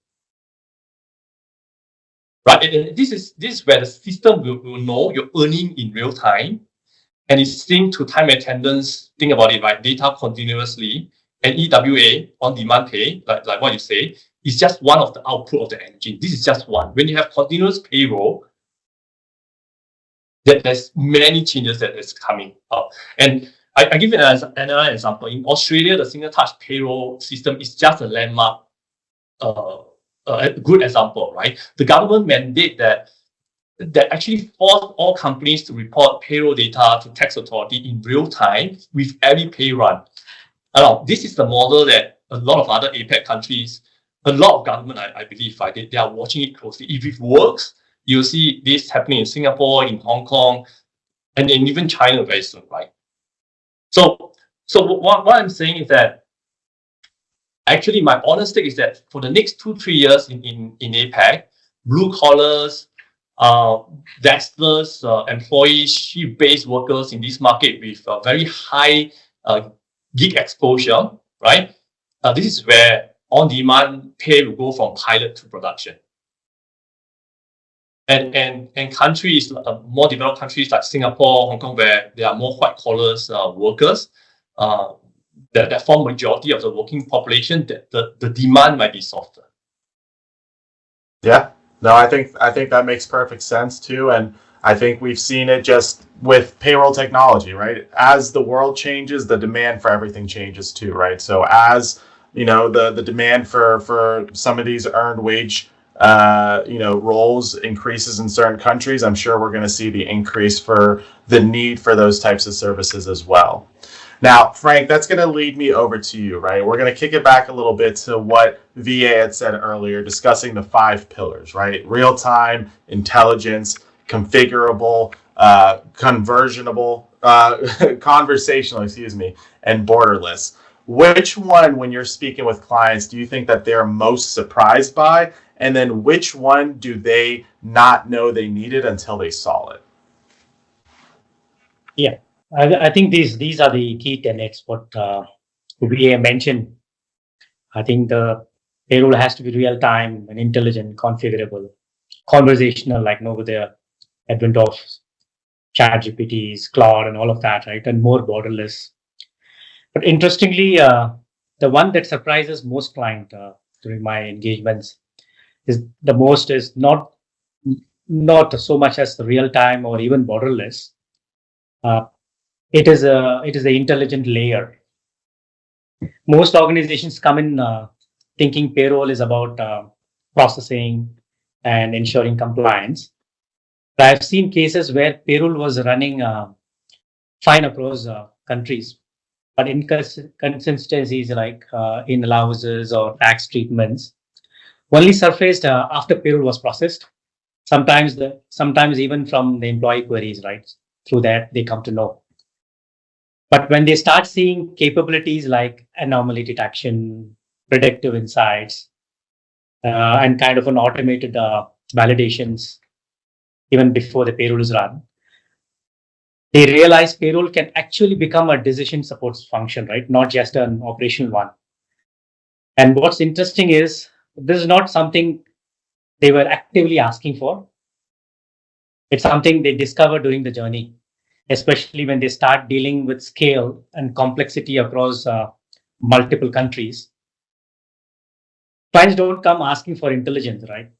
Right, and this is where the system will know you're earning in real time, and it's synced to time attendance. Think about it, right? Data continuously, and EWA on-demand pay, like what you say, is just one of the output of the engine. This is just one. When you have continuous payroll, there's many changes that is coming up. And I give you another example. In Australia, the single touch payroll system is just a landmark. A good example, right? The government mandate that actually forced all companies to report payroll data to tax authority in real time with every pay run. Now, this is the model that a lot of other APAC countries, a lot of government, I believe, right, they are watching it closely. If it works, you'll see this happening in Singapore, in Hong Kong, and even China very soon, right? So what I'm saying is that Actually, my honest take is that for the next 2-3 years in APAC, blue collars, Dexter's employee shift-based workers in this market with very high gig exposure, right? This is where on-demand pay will go from pilot to production. And countries, more developed countries like Singapore, Hong Kong, where there are more white collars workers, that form majority of the working population, the demand might be softer. Yeah, no, I think that makes perfect sense too, and I think we've seen it just with payroll technology, right? As the world changes, the demand for everything changes too, right? So as the demand for some of these earned wage roles increases in certain countries, I'm sure we're going to see the increase for the need for those types of services as well. Now, Frank, that's going to lead me over to you, right? We're going to kick it back a little bit to what VA had said earlier, discussing the 5 pillars, right? Real-time, intelligence, configurable, conversionable, conversational, and borderless. Which one, when you're speaking with clients, do you think that they're most surprised by? And then which one do they not know they needed until they saw it? Yeah. I think these are the key tenets what VA mentioned. I think the payroll has to be real time and intelligent, configurable, conversational, with the advent of chat GPTs, Claude, and all of that, right? And more borderless. But interestingly, the one that surprises most client during my engagements is not so much as the real time or even borderless. It is the intelligent layer. Most organizations come in thinking payroll is about processing and ensuring compliance. But I've seen cases where payroll was running fine across countries, but inconsistencies like in allowances or tax treatments only surfaced after payroll was processed. Sometimes even from the employee queries, right? Through that they come to know. But when they start seeing capabilities like anomaly detection, predictive insights, and kind of an automated validations, even before the payroll is run, they realize payroll can actually become a decision support function, right? Not just an operational one. And what's interesting is this is not something they were actively asking for. It's something they discover during the journey, especially when they start dealing with scale and complexity across multiple countries. Clients don't come asking for intelligence, right?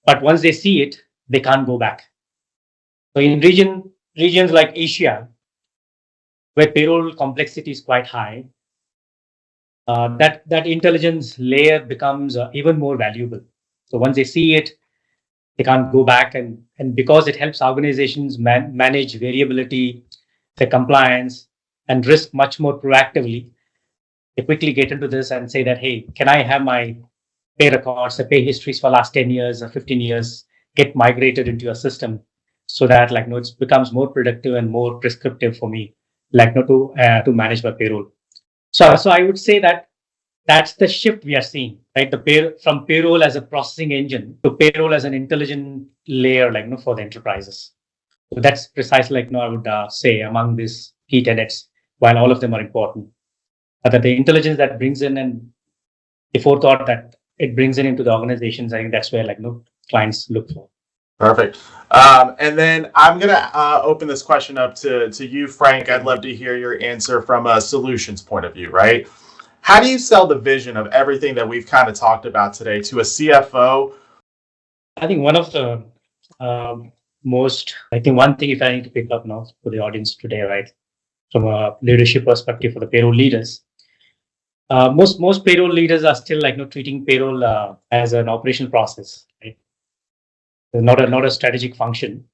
But once they see it, they can't go back. So in regions like Asia, where payroll complexity is quite high, that intelligence layer becomes even more valuable. So once they see it, they can't go back, and because it helps organizations manage variability, the compliance, and risk much more proactively. They quickly get into this and say that, hey, can I have my pay records, the pay histories for last 10 years or 15 years get migrated into your system so that it becomes more predictive and more prescriptive for me, to manage my payroll. So I would say that that's the shift we are seeing, right? From payroll as a processing engine to payroll as an intelligent layer, for the enterprises. So that's precisely I would say among these key tenets, while all of them are important, that the intelligence that brings in and the forethought that it brings into the organizations, I think that's where clients look for. Perfect. And then I'm going to open this question up to you, Frank. I'd love to hear your answer from a solutions point of view, right? How do you sell the vision of everything that we've kind of talked about today to a CFO? I think one of the one thing if I need to pick up now for the audience today, right, from a leadership perspective for the payroll leaders, most payroll leaders are still treating payroll as an operational process, right? Not a strategic function.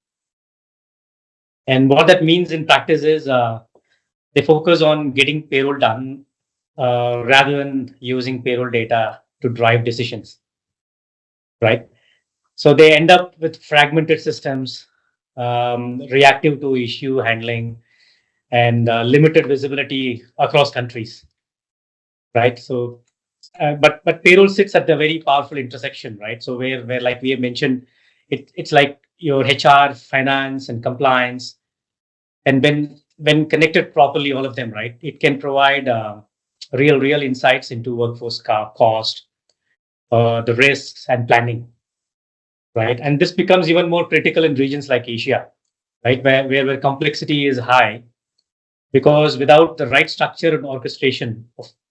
And what that means in practice is they focus on getting payroll done rather than using payroll data to drive decisions, right? So they end up with fragmented systems, reactive to issue handling, and limited visibility across countries, right? So but payroll sits at the very powerful intersection, right? So where like we have mentioned, it's like your HR, finance, and compliance, and when connected properly, all of them, right? It can provide real insights into workforce cost, the risks, and planning, right? And this becomes even more critical in regions like Asia, right, where complexity is high, because without the right structure and orchestration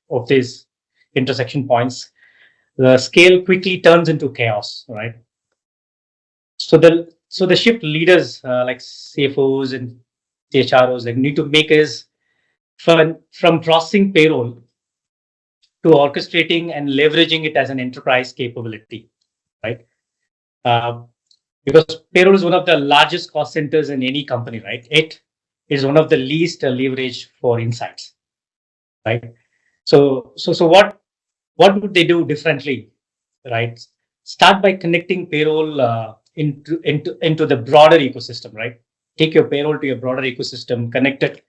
of these intersection points, the scale quickly turns into chaos, right? So the shift leaders like CFOs and CHROs like need to make is from processing payroll to orchestrating and leveraging it as an enterprise capability, right? Uh, because payroll is one of the largest cost centers in any company, right? It is one of the least leverage for insights, right? So what would they do differently, right? Start by connecting payroll into the broader ecosystem, right? Take your payroll to your broader ecosystem, connect it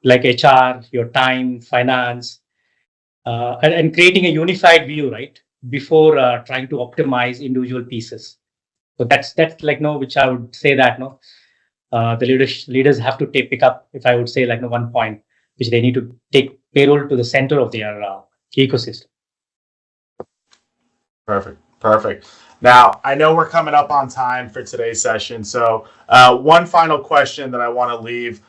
like HR, your time, finance, and creating a unified view, right? Before trying to optimize individual pieces. So that's like no, which I would say that no, the leaders have to pick up. If I would say like no one point, which they need to take payroll to the center of their ecosystem. Perfect. Now, I know we're coming up on time for today's session, so one final question that I want to leave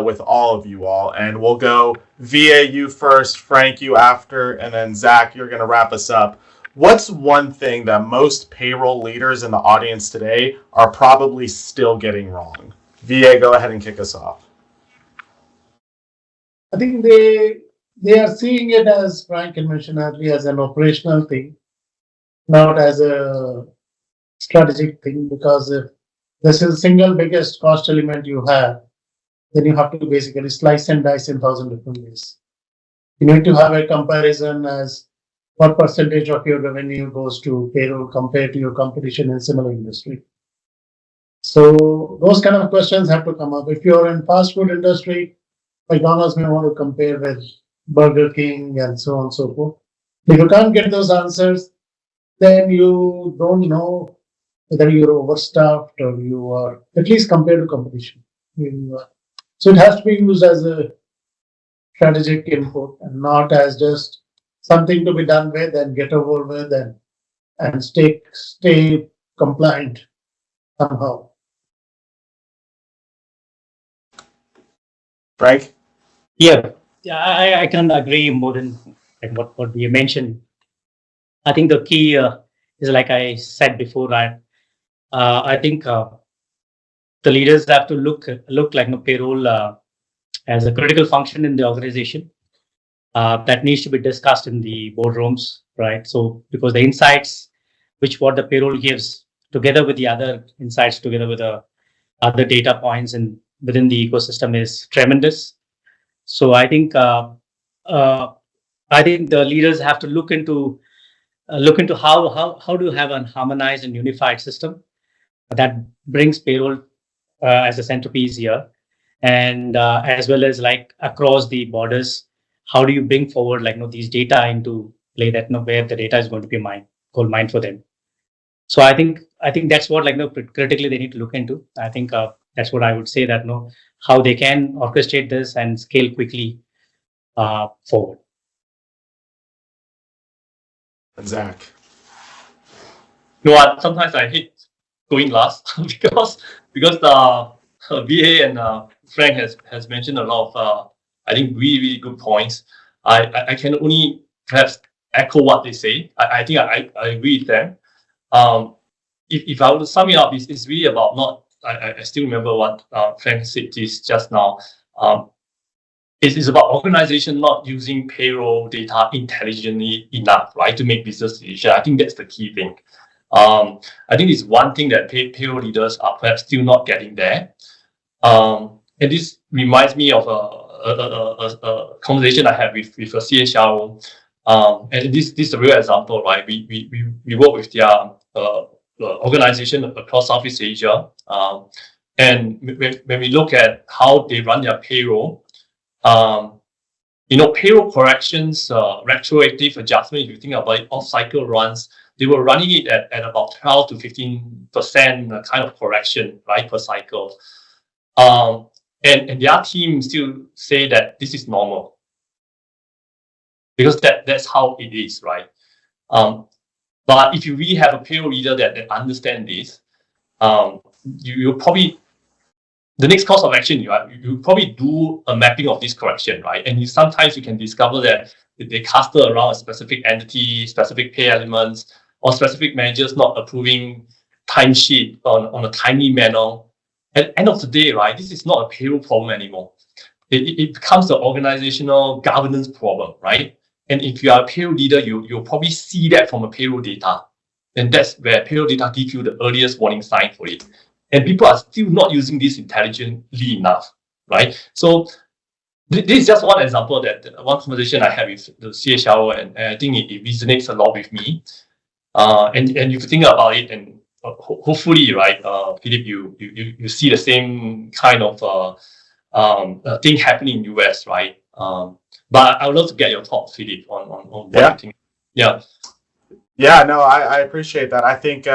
with all of you all, and we'll go VA you first, Frank you after, and then Zach, you're going to wrap us up. What's one thing that most payroll leaders in the audience today are probably still getting wrong? VA, go ahead and kick us off. I think they are seeing it, as Frank had mentioned earlier, as an operational thing, not as a strategic thing, because if this is the single biggest cost element you have, then you have to basically slice and dice in 1,000 different ways. You need to have a comparison as what percentage of your revenue goes to payroll compared to your competition in similar industry. So those kind of questions have to come up. If you're in fast food industry, McDonald's may want to compare with Burger King and so on and so forth. If you can't get those answers, then you don't know whether you're overstaffed or you are, at least compared to competition. So it has to be used as a strategic input and not as just something to be done with and get over with and stay compliant somehow. Frank? Yeah, I can agree more than like what you mentioned. I think the key is, like I said before, right? I think the leaders have to look like payroll as a critical function in the organization that needs to be discussed in the boardrooms, right? So because the insights what the payroll gives, together with the other insights, together with the other data points and within the ecosystem, is tremendous. So I think the leaders have to look into how do you have a harmonized and unified system that brings payroll as a centerpiece here, and as well as like across the borders, how do you bring forward these data into play, that where the data is going to be gold mine for them. So I think that's what critically they need to look into. I think that's what I would say, that how they can orchestrate this and scale quickly forward. Zach? No, sometimes I hate going last because the VA and Frank has mentioned a lot of I think really good points. I can only perhaps echo what they say. I think I agree with them. If I were to sum it up, it's really about not. I still remember what Frank said this just now. It's about organization not using payroll data intelligently enough, right, to make business decisions. I think that's the key thing. I think it's one thing that payroll leaders are perhaps still not getting there. And this reminds me of a conversation I had with a CHRO. And this is a real example, right? We work with their organization across Southeast Asia. And when we look at how they run their payroll, payroll corrections, retroactive adjustment, if you think about it, off-cycle runs, they were running it at about 12 to 15% kind of correction, right, per cycle. And their team still say that this is normal because that's how it is, right? But if you really have a payroll leader that understand this, you probably, the next course of action, you probably do a mapping of this correction, right? And sometimes you can discover that they cluster around a specific entity, specific pay elements, or specific managers not approving timesheet on a timely manner. At the end of the day, right, this is not a payroll problem anymore. It becomes an organizational governance problem, right? And if you are a payroll leader, you'll probably see that from a payroll data. And that's where payroll data gives you the earliest warning sign for it. And people are still not using this intelligently enough, right? So this is just one example, that one conversation I had with the CHRO, and I think it resonates a lot with me. And you think about it, and hopefully, right, Filip, you see the same kind of thing happening in US, right? But I would love to get your thoughts, Filip, on what you think. Yeah. Yeah, no, I appreciate that. I think,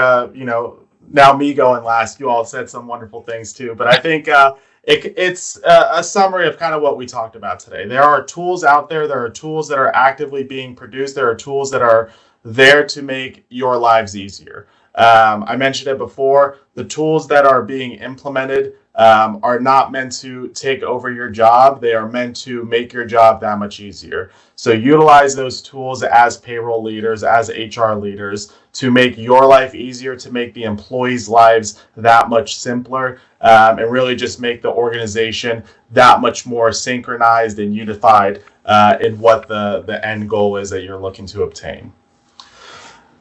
now me going last, you all said some wonderful things too, but I think it's a summary of kind of what we talked about today. There are tools out there. There are tools that are actively being produced. There are tools that are there to make your lives easier. I mentioned it before. The tools that are being implemented are not meant to take over your job. They are meant to make your job that much easier. So utilize those tools as payroll leaders, as HR leaders, to make your life easier, to make the employees' lives that much simpler, and really just make the organization that much more synchronized and unified in what the end goal is that you're looking to obtain.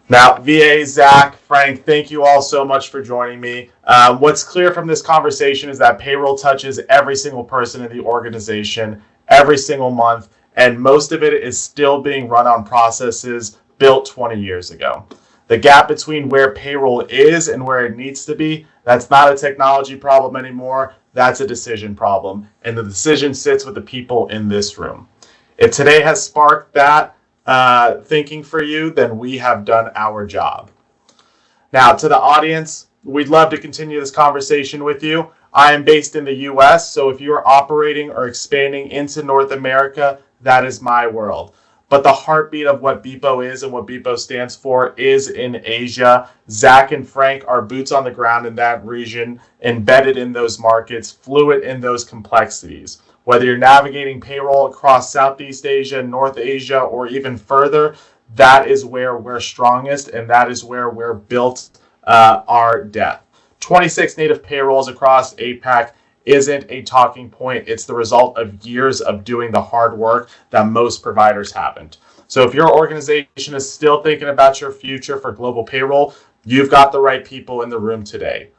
Now, VA, Zach, Frank, thank you all so much for joining me. What's clear from this conversation is that payroll touches every single person in the organization every single month, and most of it is still being run on processes built 20 years ago. The gap between where payroll is and where it needs to be, that's not a technology problem anymore. That's a decision problem, and the decision sits with the people in this room. If today has sparked that thinking for you, then we have done our job. Now, to the audience, we'd love to continue this conversation with you. I am based in the US, so if you are operating or expanding into North America, that is my world. But the heartbeat of what BIPO is and what BIPO stands for is in Asia. Zach and Frank are boots on the ground in that region, embedded in those markets, fluid in those complexities. Whether you're navigating payroll across Southeast Asia, North Asia, or even further, that is where we're strongest, and that is where we're built our depth. 26 native payrolls across APAC isn't a talking point. It's the result of years of doing the hard work that most providers haven't. So if your organization is still thinking about your future for global payroll, you've got the right people in the room today.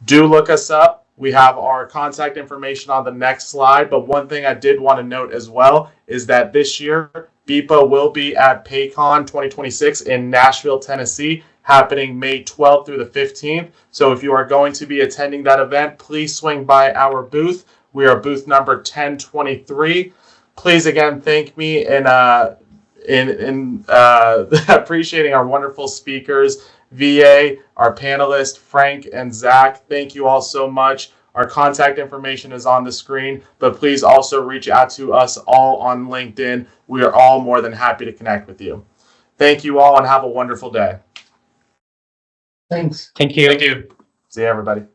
Do look us up. We have our contact information on the next slide, but one thing I did want to note as well is that this year, BIPO will be at PayCon 2026 in Nashville, Tennessee, happening May 12th through the 15th. So if you are going to be attending that event, please swing by our booth. We are booth number 1023. Please again thank me in appreciating our wonderful speakers, VA, our panelists, Frank and Zach. Thank you all so much. Our contact information is on the screen, but please also reach out to us all on LinkedIn. We are all more than happy to connect with you. Thank you all and have a wonderful day. Thanks. Thank you. Thank you. See you, everybody.